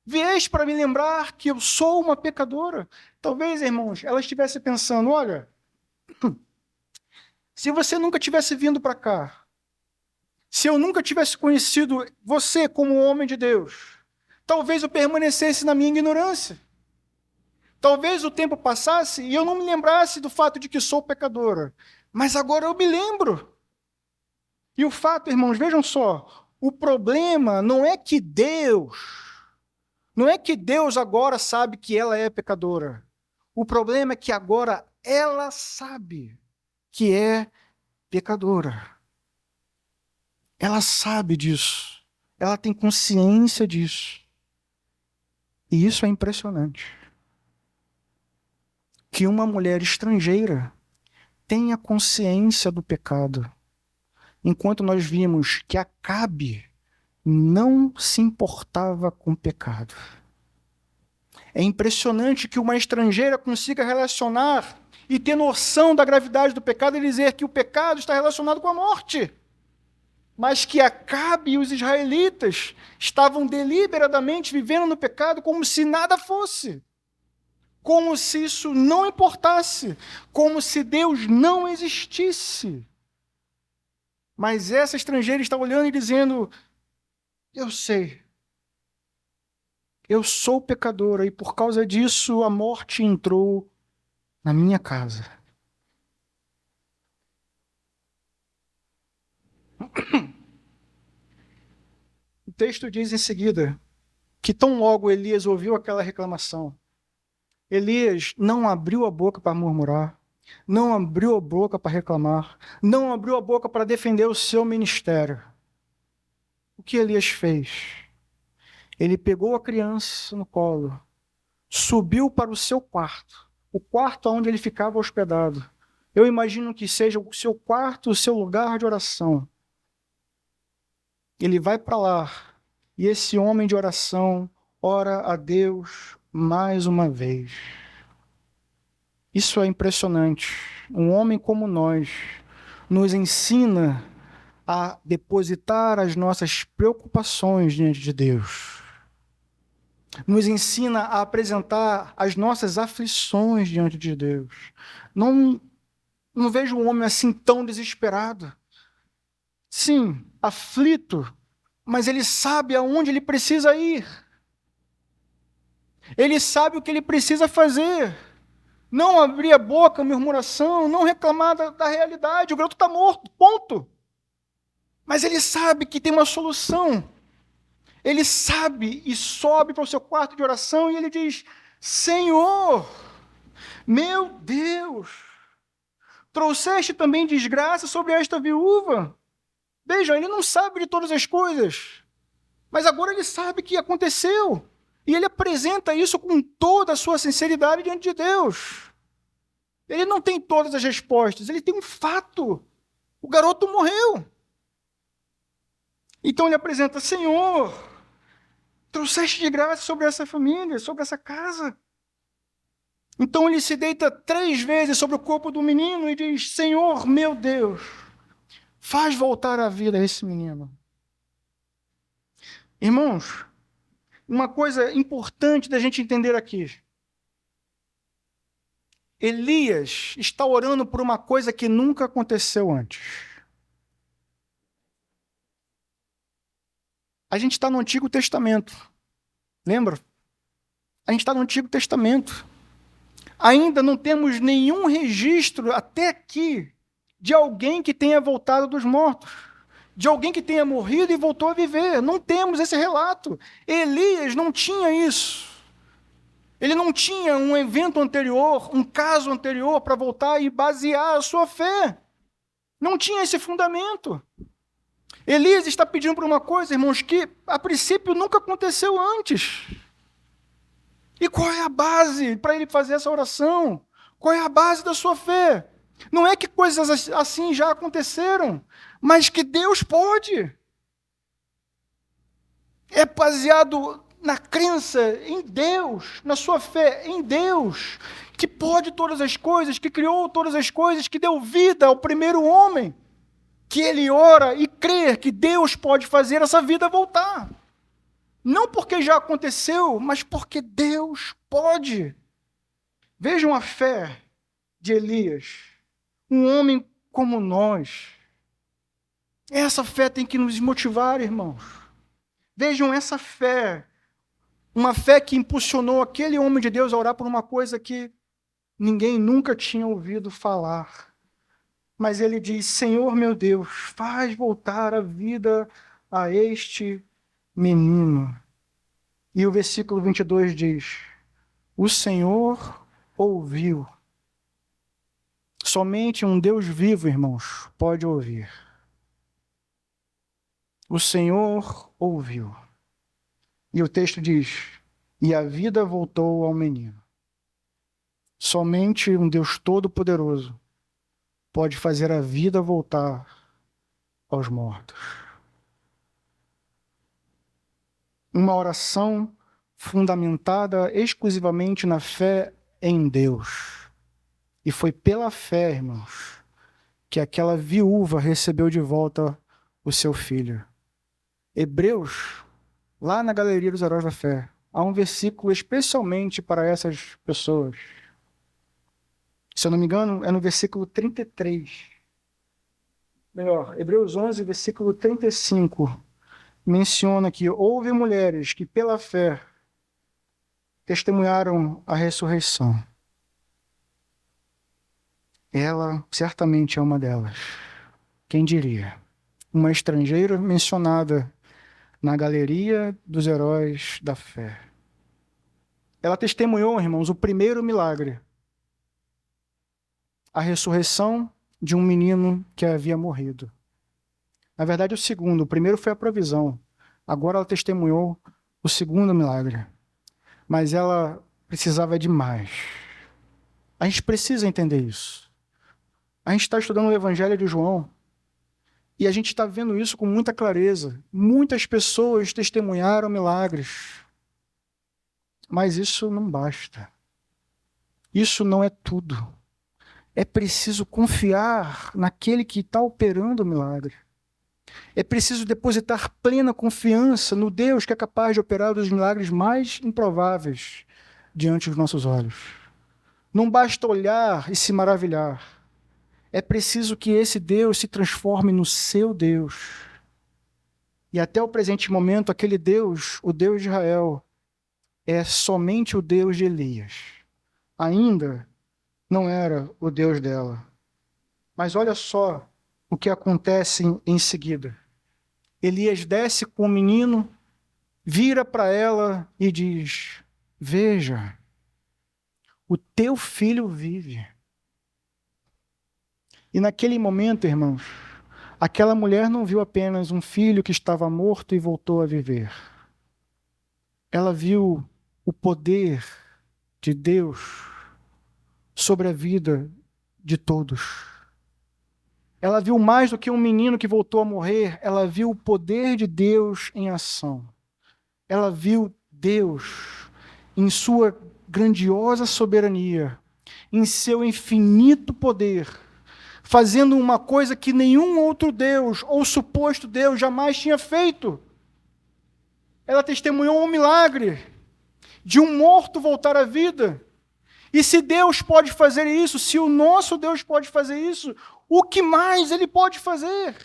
Vieste para me lembrar que eu sou uma pecadora. Talvez, irmãos, ela estivesse pensando: olha, se você nunca tivesse vindo para cá, se eu nunca tivesse conhecido você como homem de Deus, talvez eu permanecesse na minha ignorância. Talvez o tempo passasse e eu não me lembrasse do fato de que sou pecadora. Mas agora eu me lembro. E o fato, irmãos, vejam só, o problema não é que Deus agora sabe que ela é pecadora. O problema é que agora ela sabe que é pecadora. Ela sabe disso. Ela tem consciência disso. E isso é impressionante. Que uma mulher estrangeira tenha consciência do pecado. Enquanto nós vimos que Acabe não se importava com o pecado. É impressionante que uma estrangeira consiga relacionar e ter noção da gravidade do pecado e dizer que o pecado está relacionado com a morte. Mas que Acabe e os israelitas estavam deliberadamente vivendo no pecado como se nada fosse. Como se isso não importasse. Como se Deus não existisse. Mas essa estrangeira está olhando e dizendo: eu sei. Eu sou pecadora e por causa disso a morte entrou na minha casa. O texto diz em seguida que tão logo Elias ouviu aquela reclamação, Elias não abriu a boca para murmurar, não abriu a boca para reclamar, não abriu a boca para defender o seu ministério. O que Elias fez? Ele pegou a criança no colo, subiu para o seu quarto, o quarto onde ele ficava hospedado. Eu imagino que seja o seu quarto, o seu lugar de oração. Ele vai para lá e esse homem de oração ora a Deus mais uma vez. Isso é impressionante. Um homem como nós nos ensina a depositar as nossas preocupações diante de Deus. Nos ensina a apresentar as nossas aflições diante de Deus. Não vejo um homem assim tão desesperado. Sim, aflito, mas ele sabe aonde ele precisa ir. Ele sabe o que ele precisa fazer. Não abrir a boca, murmuração, não reclamar da realidade. O garoto está morto, ponto. Mas ele sabe que tem uma solução. Ele sabe e sobe para o seu quarto de oração e ele diz: Senhor, meu Deus, trouxeste também desgraça sobre esta viúva. Vejam, ele não sabe de todas as coisas, mas agora ele sabe que aconteceu. E ele apresenta isso com toda a sua sinceridade diante de Deus. Ele não tem todas as respostas, ele tem um fato. O garoto morreu. Então ele apresenta: Senhor, trouxeste de graça sobre essa família, sobre essa casa. Então ele se deita 3 vezes sobre o corpo do menino e diz: Senhor, meu Deus, faz voltar à vida esse menino. Irmãos, uma coisa importante da gente entender aqui. Elias está orando por uma coisa que nunca aconteceu antes. A gente está no Antigo Testamento. Lembra? A gente está no Antigo Testamento. Ainda não temos nenhum registro até aqui de alguém que tenha voltado dos mortos, de alguém que tenha morrido e voltou a viver. Não temos esse relato. Elias não tinha isso. Ele não tinha um evento anterior, um caso anterior para voltar e basear a sua fé. Não tinha esse fundamento. Elias está pedindo por uma coisa, irmãos, que a princípio nunca aconteceu antes. E qual é a base para ele fazer essa oração? Qual é a base da sua fé? Não é que coisas assim já aconteceram, mas que Deus pode. É baseado na crença em Deus, na sua fé em Deus, que pode todas as coisas, que criou todas as coisas, que deu vida ao primeiro homem, que ele ora e crê que Deus pode fazer essa vida voltar. Não porque já aconteceu, mas porque Deus pode. Vejam a fé de Elias, um homem como nós. Essa fé tem que nos motivar, irmãos. Vejam essa fé, uma fé que impulsionou aquele homem de Deus a orar por uma coisa que ninguém nunca tinha ouvido falar. Mas ele diz: Senhor meu Deus, faz voltar a vida a este menino. E o versículo 22 diz: o Senhor ouviu. Somente um Deus vivo, irmãos, pode ouvir. O Senhor ouviu. E o texto diz: e a vida voltou ao menino. Somente um Deus todo-poderoso pode fazer a vida voltar aos mortos. Uma oração fundamentada exclusivamente na fé em Deus. E foi pela fé, irmãos, que aquela viúva recebeu de volta o seu filho. Hebreus, lá na Galeria dos Heróis da Fé, há um versículo especialmente para essas pessoas. Se eu não me engano, é no versículo 33. Melhor, Hebreus 11, versículo 35. Menciona que houve mulheres que, pela fé, testemunharam a ressurreição. Ela certamente é uma delas. Quem diria? Uma estrangeira mencionada na Galeria dos Heróis da Fé. Ela testemunhou, irmãos, o primeiro milagre. A ressurreição de um menino que havia morrido. Na verdade, o segundo. O primeiro foi a provisão. Agora ela testemunhou o segundo milagre. Mas ela precisava de mais. A gente precisa entender isso. A gente está estudando o Evangelho de João e a gente está vendo isso com muita clareza. Muitas pessoas testemunharam milagres. Mas isso não basta. Isso não é tudo. É preciso confiar naquele que está operando o milagre. É preciso depositar plena confiança no Deus que é capaz de operar os milagres mais improváveis diante dos nossos olhos. Não basta olhar e se maravilhar. É preciso que esse Deus se transforme no seu Deus. E até o presente momento, aquele Deus, o Deus de Israel, é somente o Deus de Elias. Ainda não era o Deus dela. Mas olha só o que acontece em seguida. Elias desce com o menino vira para ela e diz: veja, o teu filho vive. E naquele momento, irmãos, aquela mulher não viu apenas um filho que estava morto e voltou a viver. Ela viu o poder de Deus sobre a vida de todos. Ela viu mais do que um menino que voltou a morrer, ela viu o poder de Deus em ação. Ela viu Deus em sua grandiosa soberania, em seu infinito poder, fazendo uma coisa que nenhum outro Deus ou suposto Deus jamais tinha feito. Ela testemunhou um milagre de um morto voltar à vida. E se Deus pode fazer isso, se o nosso Deus pode fazer isso, o que mais Ele pode fazer?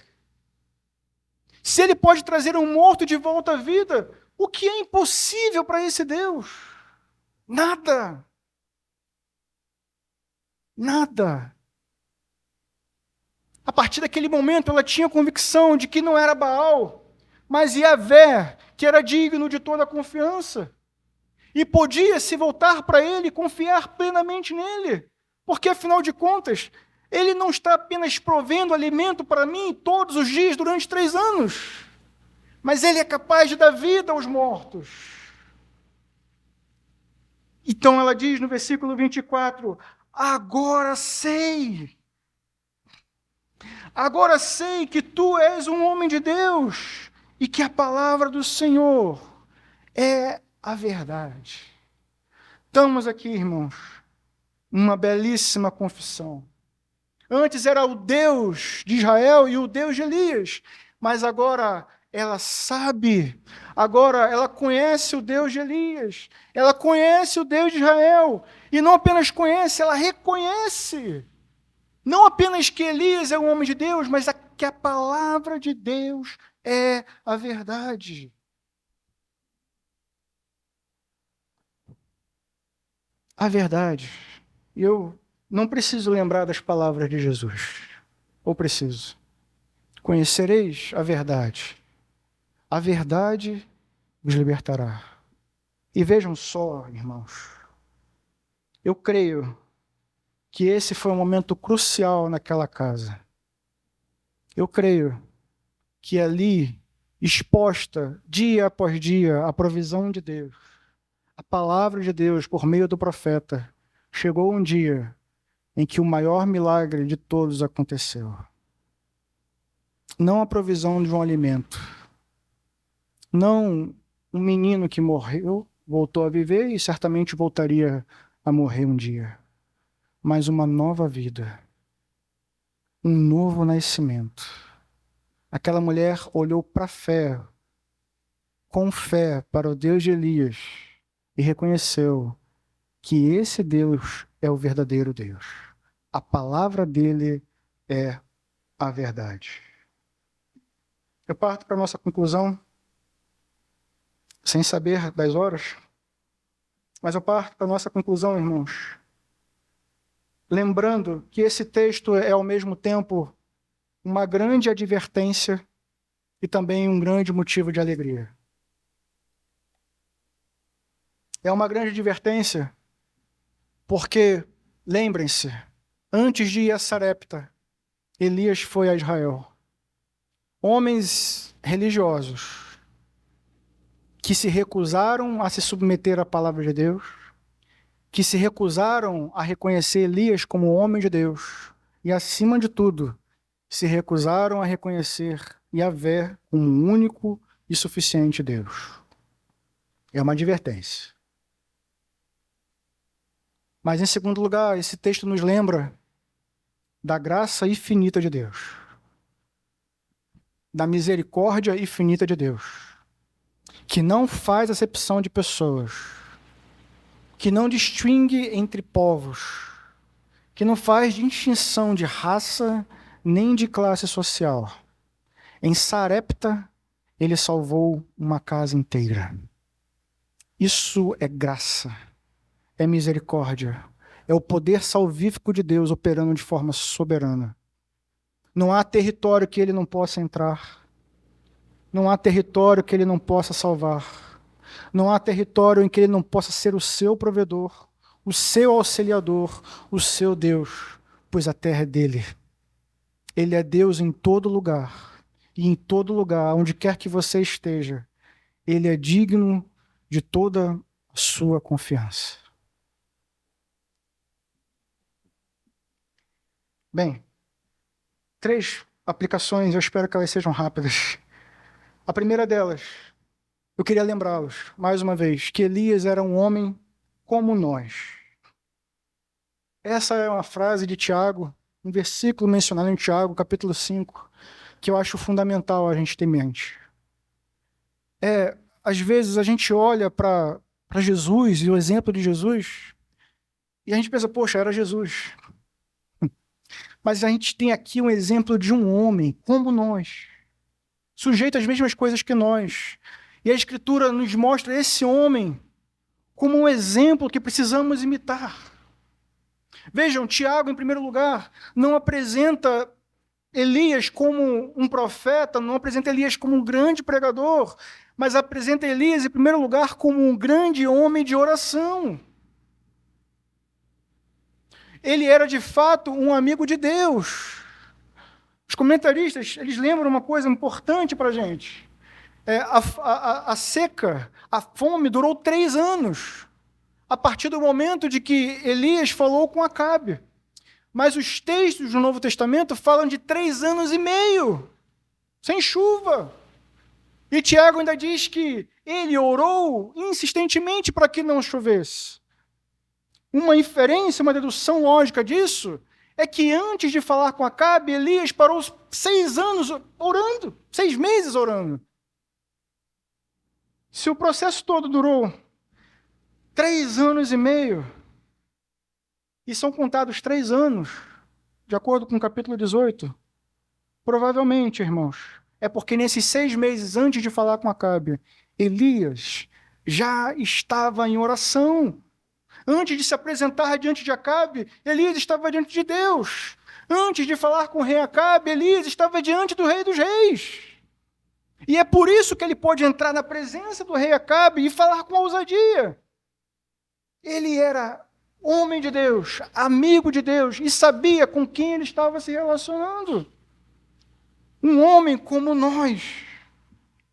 Se Ele pode trazer um morto de volta à vida, o que é impossível para esse Deus? Nada. Nada. A partir daquele momento, ela tinha convicção de que não era Baal, mas Yahvé, que era digno de toda a confiança. E podia se voltar para ele e confiar plenamente nele. Porque, afinal de contas, ele não está apenas provendo alimento para mim todos os dias durante 3 anos, mas ele é capaz de dar vida aos mortos. Então ela diz no versículo 24, agora sei que tu és um homem de Deus e que a palavra do Senhor é a verdade. Estamos aqui, irmãos, uma belíssima confissão. Antes era o Deus de Israel e o Deus de Elias, mas agora ela sabe, agora ela conhece o Deus de Elias, ela conhece o Deus de Israel, e não apenas conhece, ela reconhece. Não apenas que Elias é um homem de Deus, mas que a palavra de Deus é a verdade. A verdade. E eu não preciso lembrar das palavras de Jesus. Ou preciso? Conhecereis a verdade. A verdade vos libertará. E vejam só, irmãos, eu creio que esse foi um momento crucial naquela casa. Eu creio que ali, exposta dia após dia, a provisão de Deus, a palavra de Deus por meio do profeta, chegou um dia em que o maior milagre de todos aconteceu. Não a provisão de um alimento, não um menino que morreu, voltou a viver e certamente voltaria a morrer um dia, mas uma nova vida, um novo nascimento. Aquela mulher olhou para a fé, com fé para o Deus de Elias e reconheceu que esse Deus é o verdadeiro Deus. A palavra dele é a verdade. Eu parto para a nossa conclusão, sem saber das horas, mas eu parto para a nossa conclusão, irmãos, lembrando que esse texto é ao mesmo tempo uma grande advertência e também um grande motivo de alegria. É uma grande advertência porque, lembrem-se, antes de ir a Sarepta, Elias foi a Israel. Homens religiosos que se recusaram a se submeter à palavra de Deus, que se recusaram a reconhecer Elias como homem de Deus e, acima de tudo, se recusaram a reconhecer Yahvé como um único e suficiente Deus. É uma advertência. Mas, em segundo lugar, esse texto nos lembra da graça infinita de Deus, da misericórdia infinita de Deus, que não faz acepção de pessoas, que não distingue entre povos, que não faz distinção de raça nem de classe social. Em Sarepta, ele salvou uma casa inteira. Isso é graça, é misericórdia, é o poder salvífico de Deus operando de forma soberana. Não há território que ele não possa entrar, não há território que ele não possa salvar, Não há território em que ele não possa ser o seu provedor, o seu auxiliador, o seu Deus, pois a terra é dele. Ele é Deus em todo lugar, e em todo lugar, onde quer que você esteja, ele é digno de toda a sua confiança. Bem, 3 aplicações, eu espero que elas sejam rápidas. A primeira delas, eu queria lembrá-los, mais uma vez, que Elias era um homem como nós. Essa é uma frase de Tiago, um versículo mencionado em Tiago, capítulo 5, que eu acho fundamental a gente ter em mente. Às vezes a gente olha para Jesus e o exemplo de Jesus, e a gente pensa, poxa, era Jesus. Mas a gente tem aqui um exemplo de um homem como nós, sujeito às mesmas coisas que nós. E a Escritura nos mostra esse homem como um exemplo que precisamos imitar. Vejam, Tiago, em primeiro lugar, não apresenta Elias como um profeta, não apresenta Elias como um grande pregador, mas apresenta Elias, em primeiro lugar, como um grande homem de oração. Ele era, de fato, um amigo de Deus. Os comentaristas, eles lembram uma coisa importante para a gente. A seca, a fome durou 3 anos, a partir do momento de que Elias falou com Acabe. Mas os textos do Novo Testamento falam de 3 anos e meio, sem chuva. E Tiago ainda diz que ele orou insistentemente para que não chovesse. Uma inferência, uma dedução lógica disso é que antes de falar com Acabe, Elias parou 6 anos orando, 6 meses orando. Se o processo todo durou 3 anos e meio, e são contados 3 anos, de acordo com o capítulo 18, provavelmente, irmãos, é porque nesses 6 meses antes de falar com Acabe, Elias já estava em oração. Antes de se apresentar diante de Acabe, Elias estava diante de Deus. Antes de falar com o rei Acabe, Elias estava diante do rei dos reis. E é por isso que ele pode entrar na presença do rei Acabe e falar com ousadia. Ele era homem de Deus, amigo de Deus, e sabia com quem ele estava se relacionando. Um homem como nós.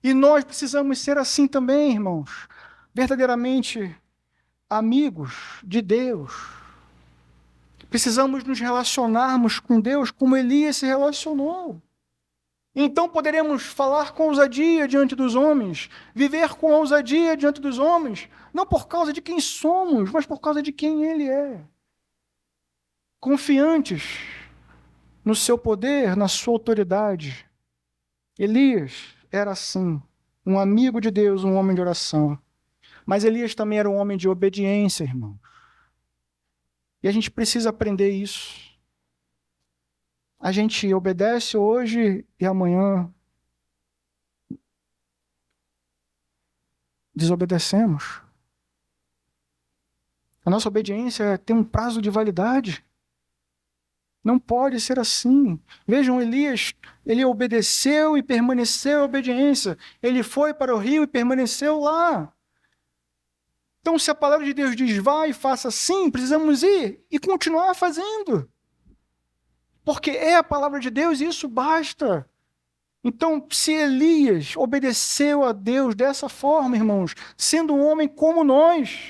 E nós precisamos ser assim também, irmãos. Verdadeiramente amigos de Deus. Precisamos nos relacionarmos com Deus como Elias se relacionou. Então poderemos falar com ousadia diante dos homens, viver com ousadia diante dos homens, não por causa de quem somos, mas por causa de quem Ele é. Confiantes no seu poder, na sua autoridade. Elias era assim, um amigo de Deus, um homem de oração. Mas Elias também era um homem de obediência, irmão. E a gente precisa aprender isso. A gente obedece hoje e amanhã desobedecemos. A nossa obediência tem um prazo de validade. Não pode ser assim. Vejam, Elias, ele obedeceu e permaneceu em obediência. Ele foi para o rio e permaneceu lá. Então, se a palavra de Deus diz, vai e faça assim, precisamos ir e continuar fazendo. Porque é a palavra de Deus e isso basta. Então, se Elias obedeceu a Deus dessa forma, irmãos, sendo um homem como nós,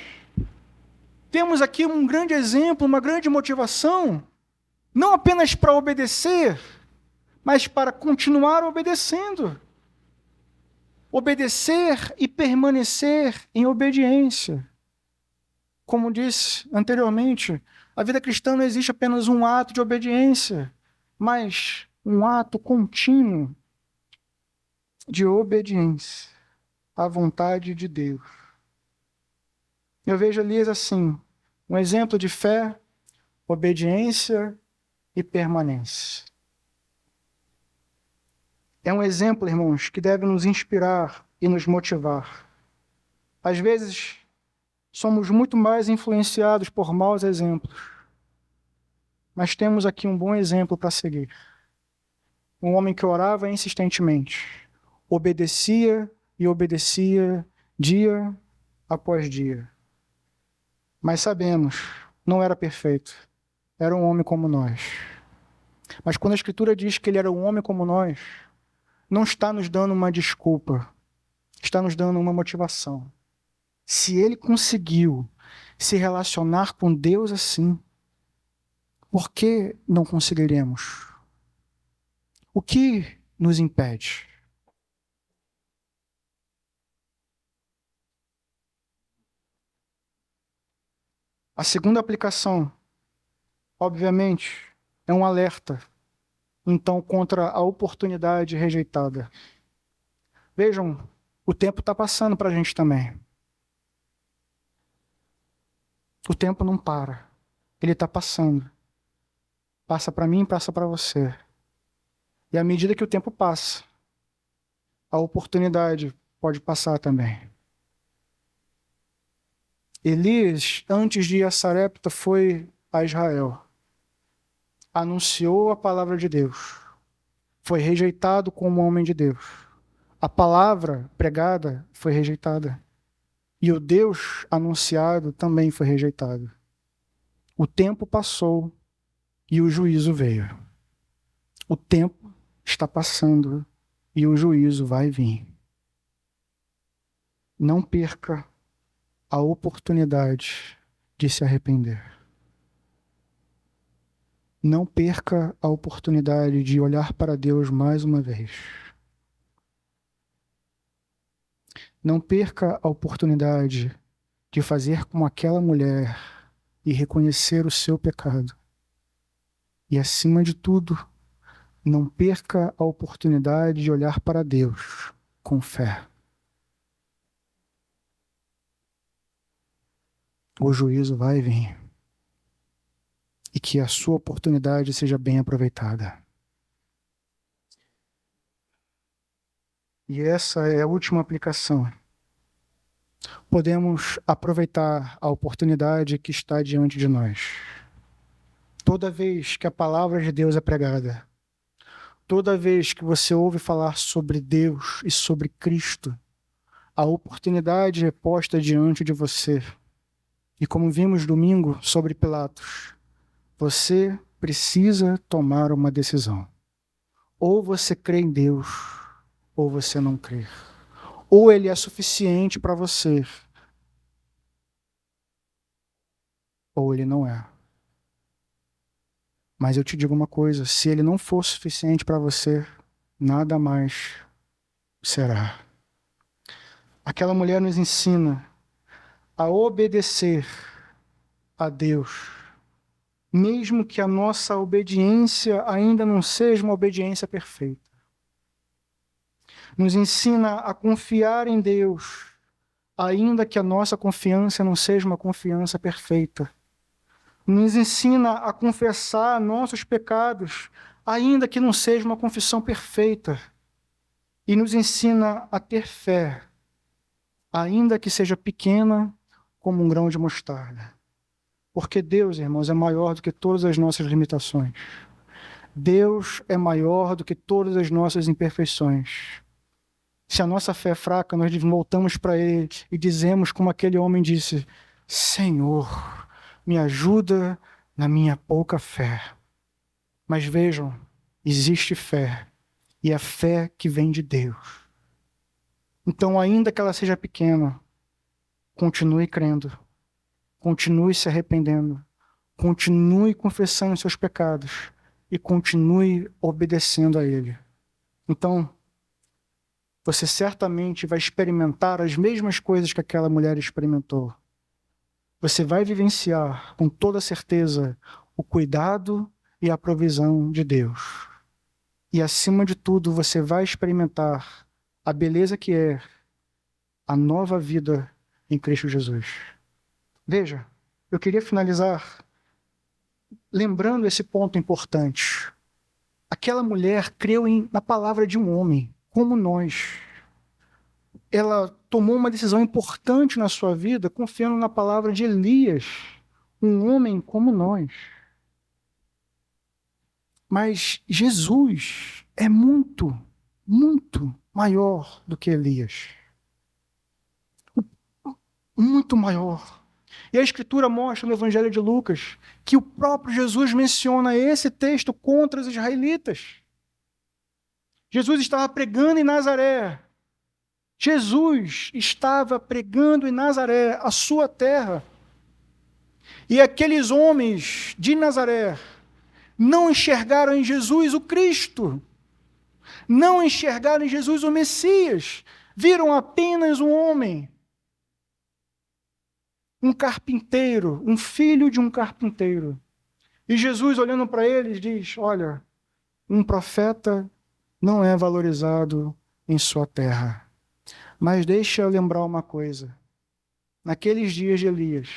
temos aqui um grande exemplo, uma grande motivação, não apenas para obedecer, mas para continuar obedecendo. Obedecer e permanecer em obediência. Como disse anteriormente, a vida cristã não existe apenas um ato de obediência, mas um ato contínuo de obediência à vontade de Deus. Eu vejo Elias assim, um exemplo de fé, obediência e permanência. É um exemplo, irmãos, que deve nos inspirar e nos motivar. Às vezes, somos muito mais influenciados por maus exemplos, mas temos aqui um bom exemplo para seguir. Um homem que orava insistentemente, obedecia e obedecia dia após dia. Mas sabemos, não era perfeito. Era um homem como nós. Mas quando a Escritura diz que ele era um homem como nós, não está nos dando uma desculpa, está nos dando uma motivação. Se ele conseguiu se relacionar com Deus assim, por que não conseguiremos? O que nos impede? A segunda aplicação, obviamente, é um alerta, então, contra a oportunidade rejeitada. Vejam, o tempo está passando para a gente também. O tempo não para. Ele está passando. Passa para mim, passa para você. E à medida que o tempo passa, a oportunidade pode passar também. Elias, antes de ir a Sarepta, foi a Israel. Anunciou a palavra de Deus. Foi rejeitado como homem de Deus. A palavra pregada foi rejeitada. E o Deus anunciado também foi rejeitado. O tempo passou e o juízo veio. O tempo está passando e o juízo vai vir. Não perca a oportunidade de se arrepender. Não perca a oportunidade de olhar para Deus mais uma vez. Não perca a oportunidade de fazer como aquela mulher e reconhecer o seu pecado. E, acima de tudo, não perca a oportunidade de olhar para Deus com fé. O juízo vai vir. E que a sua oportunidade seja bem aproveitada. E essa é a última aplicação. Podemos aproveitar a oportunidade que está diante de nós. Toda vez que a palavra de Deus é pregada, toda vez que você ouve falar sobre Deus e sobre Cristo, a oportunidade é posta diante de você. E como vimos domingo sobre Pilatos, você precisa tomar uma decisão. Ou você crê em Deus, ou você não crê. Ou ele é suficiente para você, ou ele não é. Mas eu te digo uma coisa, se ele não for suficiente para você, nada mais será. Aquela mulher nos ensina a obedecer a Deus, mesmo que a nossa obediência ainda não seja uma obediência perfeita. Nos ensina a confiar em Deus, ainda que a nossa confiança não seja uma confiança perfeita. Nos ensina a confessar nossos pecados, ainda que não seja uma confissão perfeita. E nos ensina a ter fé, ainda que seja pequena como um grão de mostarda. Porque Deus, irmãos, é maior do que todas as nossas limitações. Deus é maior do que todas as nossas imperfeições. Se a nossa fé é fraca, nós voltamos para Ele e dizemos como aquele homem disse: Senhor, me ajuda na minha pouca fé. Mas vejam, existe fé, e é fé que vem de Deus. Então, ainda que ela seja pequena, continue crendo, continue se arrependendo, continue confessando seus pecados e continue obedecendo a Ele. Então, você certamente vai experimentar as mesmas coisas que aquela mulher experimentou. Você vai vivenciar com toda certeza o cuidado e a provisão de Deus. E acima de tudo, você vai experimentar a beleza que é a nova vida em Cristo Jesus. Veja, eu queria finalizar lembrando esse ponto importante. Aquela mulher creu na palavra de um homem, como nós. Ela tomou uma decisão importante na sua vida, confiando na palavra de Elias, um homem como nós. Mas Jesus é muito, muito maior do que Elias. muito maior. E a Escritura mostra no Evangelho de Lucas que o próprio Jesus menciona esse texto contra os israelitas. Jesus estava pregando em Nazaré. Jesus estava pregando em Nazaré, a sua terra. E aqueles homens de Nazaré não enxergaram em Jesus o Cristo. Não enxergaram em Jesus o Messias. Viram apenas um homem. Um carpinteiro, um filho de um carpinteiro. E Jesus, olhando para eles, diz: olha, um profeta não é valorizado em sua terra. Mas deixa eu lembrar uma coisa. Naqueles dias de Elias,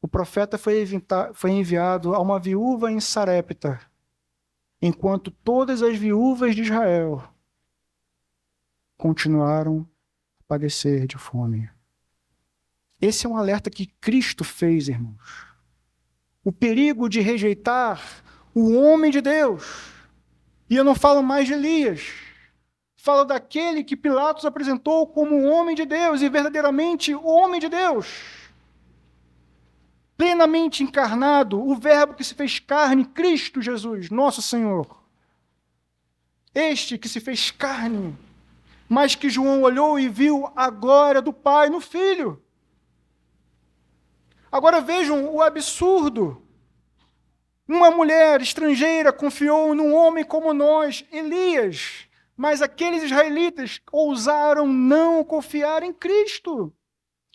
o profeta foi enviado a uma viúva em Sarepta, enquanto todas as viúvas de Israel continuaram a padecer de fome. Esse é um alerta que Cristo fez, irmãos. O perigo de rejeitar o homem de Deus. E eu não falo mais de Elias. Falo daquele que Pilatos apresentou como um homem de Deus e verdadeiramente o homem de Deus. Plenamente encarnado, o verbo que se fez carne, Cristo Jesus, nosso Senhor. Este que se fez carne, mas que João olhou e viu a glória do Pai no Filho. Agora vejam o absurdo. Uma mulher estrangeira confiou num homem como nós, Elias, mas aqueles israelitas ousaram não confiar em Cristo.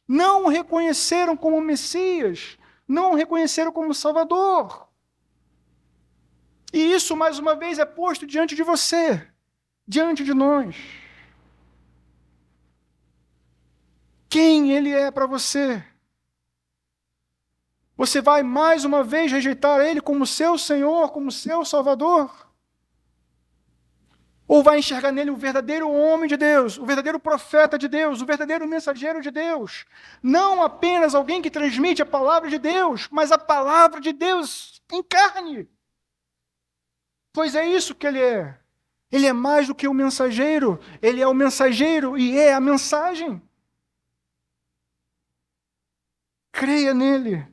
Não o reconheceram como Messias, não o reconheceram como Salvador. E isso, mais uma vez, é posto diante de você, diante de nós. Quem Ele é para você? Você vai mais uma vez rejeitar Ele como seu Senhor, como seu Salvador? Ou vai enxergar nele o verdadeiro homem de Deus, o verdadeiro profeta de Deus, o verdadeiro mensageiro de Deus? Não apenas alguém que transmite a palavra de Deus, mas a palavra de Deus em carne. Pois é isso que ele é. Ele é mais do que o mensageiro, ele é o mensageiro e é a mensagem. Creia nele.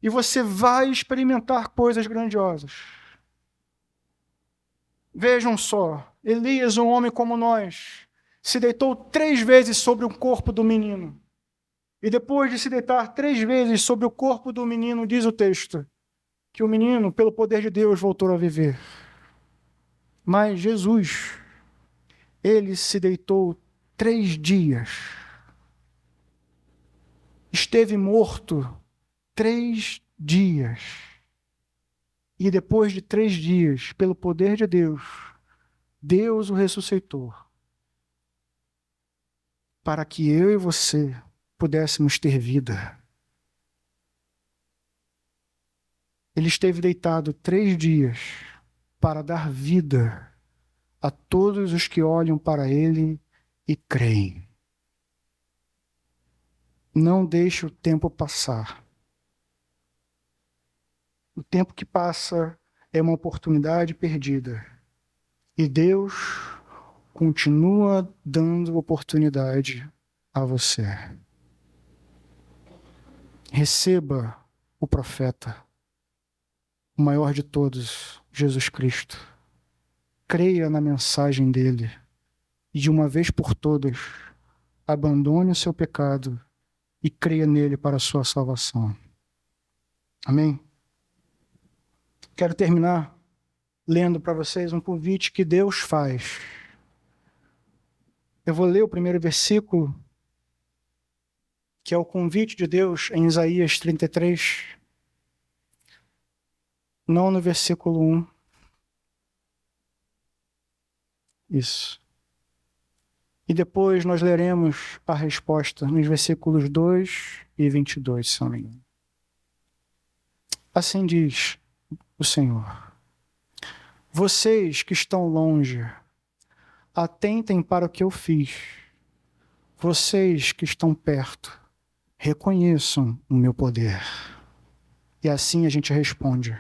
E você vai experimentar coisas grandiosas. Vejam só, Elias, um homem como nós, se deitou 3 vezes sobre o corpo do menino. E depois de se deitar 3 vezes sobre o corpo do menino, diz o texto, que o menino, pelo poder de Deus, voltou a viver. Mas Jesus, ele se deitou 3 dias. Esteve morto 3 dias. E depois de 3 dias, pelo poder de Deus, Deus o ressuscitou. Para que eu e você pudéssemos ter vida. Ele esteve deitado 3 dias para dar vida a todos os que olham para ele e creem. Não deixe o tempo passar. O tempo que passa é uma oportunidade perdida. E Deus continua dando oportunidade a você. Receba o profeta, o maior de todos, Jesus Cristo. Creia na mensagem dele e de uma vez por todas abandone o seu pecado e creia nele para a sua salvação. Amém? Quero terminar lendo para vocês um convite que Deus faz. Eu vou ler o primeiro versículo, que é o convite de Deus em Isaías 33, não no versículo 1. Isso. E depois nós leremos a resposta nos versículos 2 e 22, se não me engano. Assim diz o Senhor: vocês que estão longe, atentem para o que eu fiz. Vocês que estão perto, reconheçam o meu poder. E assim a gente responde: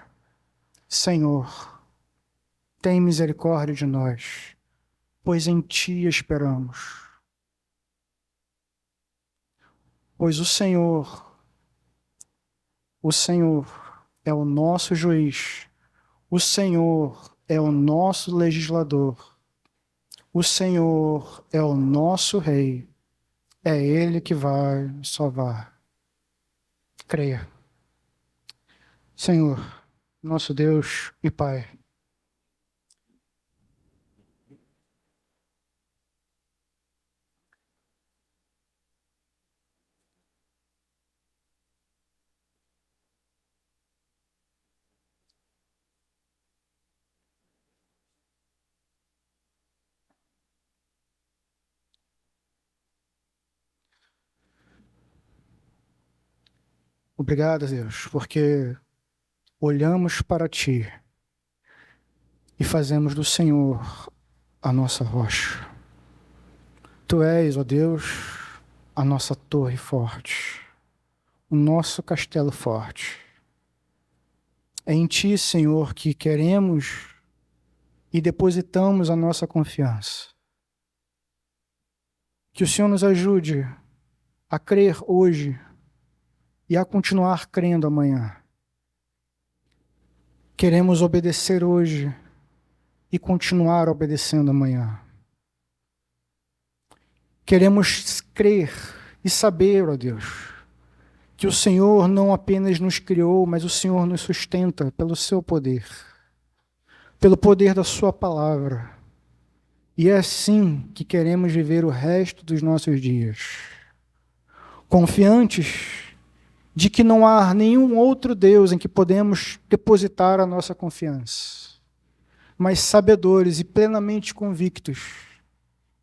Senhor, tem misericórdia de nós, pois em Ti esperamos. pois o Senhor é o nosso juiz, o Senhor é o nosso legislador, o Senhor é o nosso rei, é Ele que vai salvar. Creia. Senhor, nosso Deus e Pai, obrigado, Deus, porque olhamos para Ti e fazemos do Senhor a nossa rocha. Tu és, ó Deus, a nossa torre forte, o nosso castelo forte. É em Ti, Senhor, que queremos e depositamos a nossa confiança. Que o Senhor nos ajude a crer hoje e a continuar crendo amanhã. Queremos obedecer hoje e continuar obedecendo amanhã. Queremos crer e saber, ó Deus, que o Senhor não apenas nos criou, mas o Senhor nos sustenta pelo seu poder, pelo poder da sua palavra. E é assim que queremos viver o resto dos nossos dias, confiantes de que não há nenhum outro Deus em que podemos depositar a nossa confiança, mas sabedores e plenamente convictos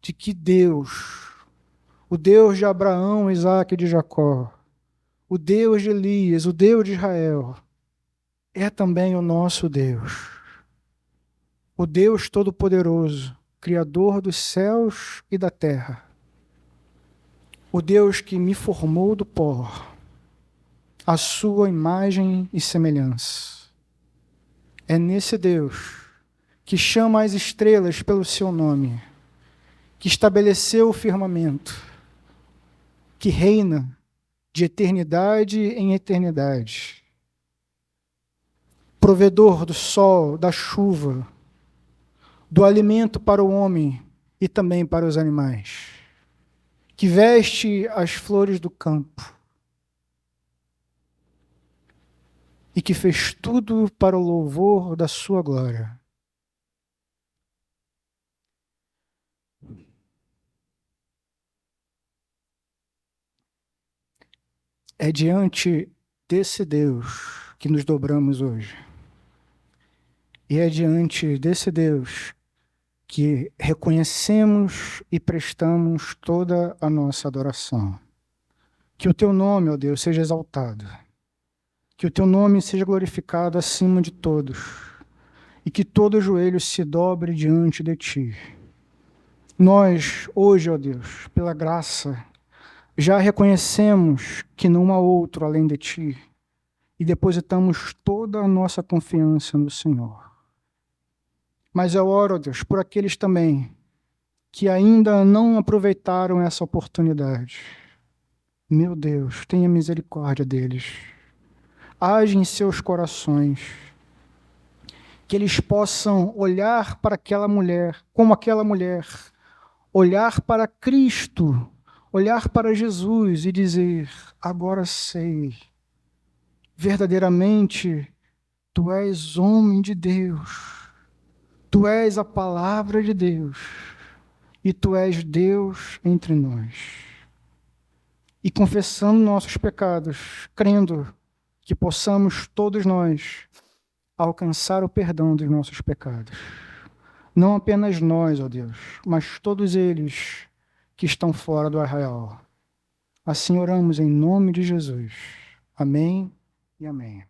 de que Deus, o Deus de Abraão, Isaque e de Jacó, o Deus de Elias, o Deus de Israel, é também o nosso Deus. O Deus Todo-Poderoso, Criador dos céus e da terra. O Deus que me formou do pó, a sua imagem e semelhança. É nesse Deus que chama as estrelas pelo seu nome, que estabeleceu o firmamento, que reina de eternidade em eternidade, provedor do sol, da chuva, do alimento para o homem e também para os animais, que veste as flores do campo e que fez tudo para o louvor da sua glória. É diante desse Deus que nos dobramos hoje. E é diante desse Deus que reconhecemos e prestamos toda a nossa adoração. Que o teu nome, ó Deus, seja exaltado. Que o teu nome seja glorificado acima de todos. E que todo joelho se dobre diante de ti. Nós, hoje, ó Deus, pela graça, já reconhecemos que não há outro além de ti. E depositamos toda a nossa confiança no Senhor. Mas eu oro, ó Deus, por aqueles também que ainda não aproveitaram essa oportunidade. Meu Deus, tenha misericórdia deles. Age em seus corações. Que eles possam olhar para aquela mulher, como aquela mulher, olhar para Cristo, olhar para Jesus e dizer: agora sei, verdadeiramente, tu és homem de Deus. Tu és a palavra de Deus e Tu és Deus entre nós. E confessando nossos pecados, crendo que possamos todos nós alcançar o perdão dos nossos pecados. Não apenas nós, ó Deus, mas todos eles que estão fora do arraial. Assim oramos em nome de Jesus. Amém e amém.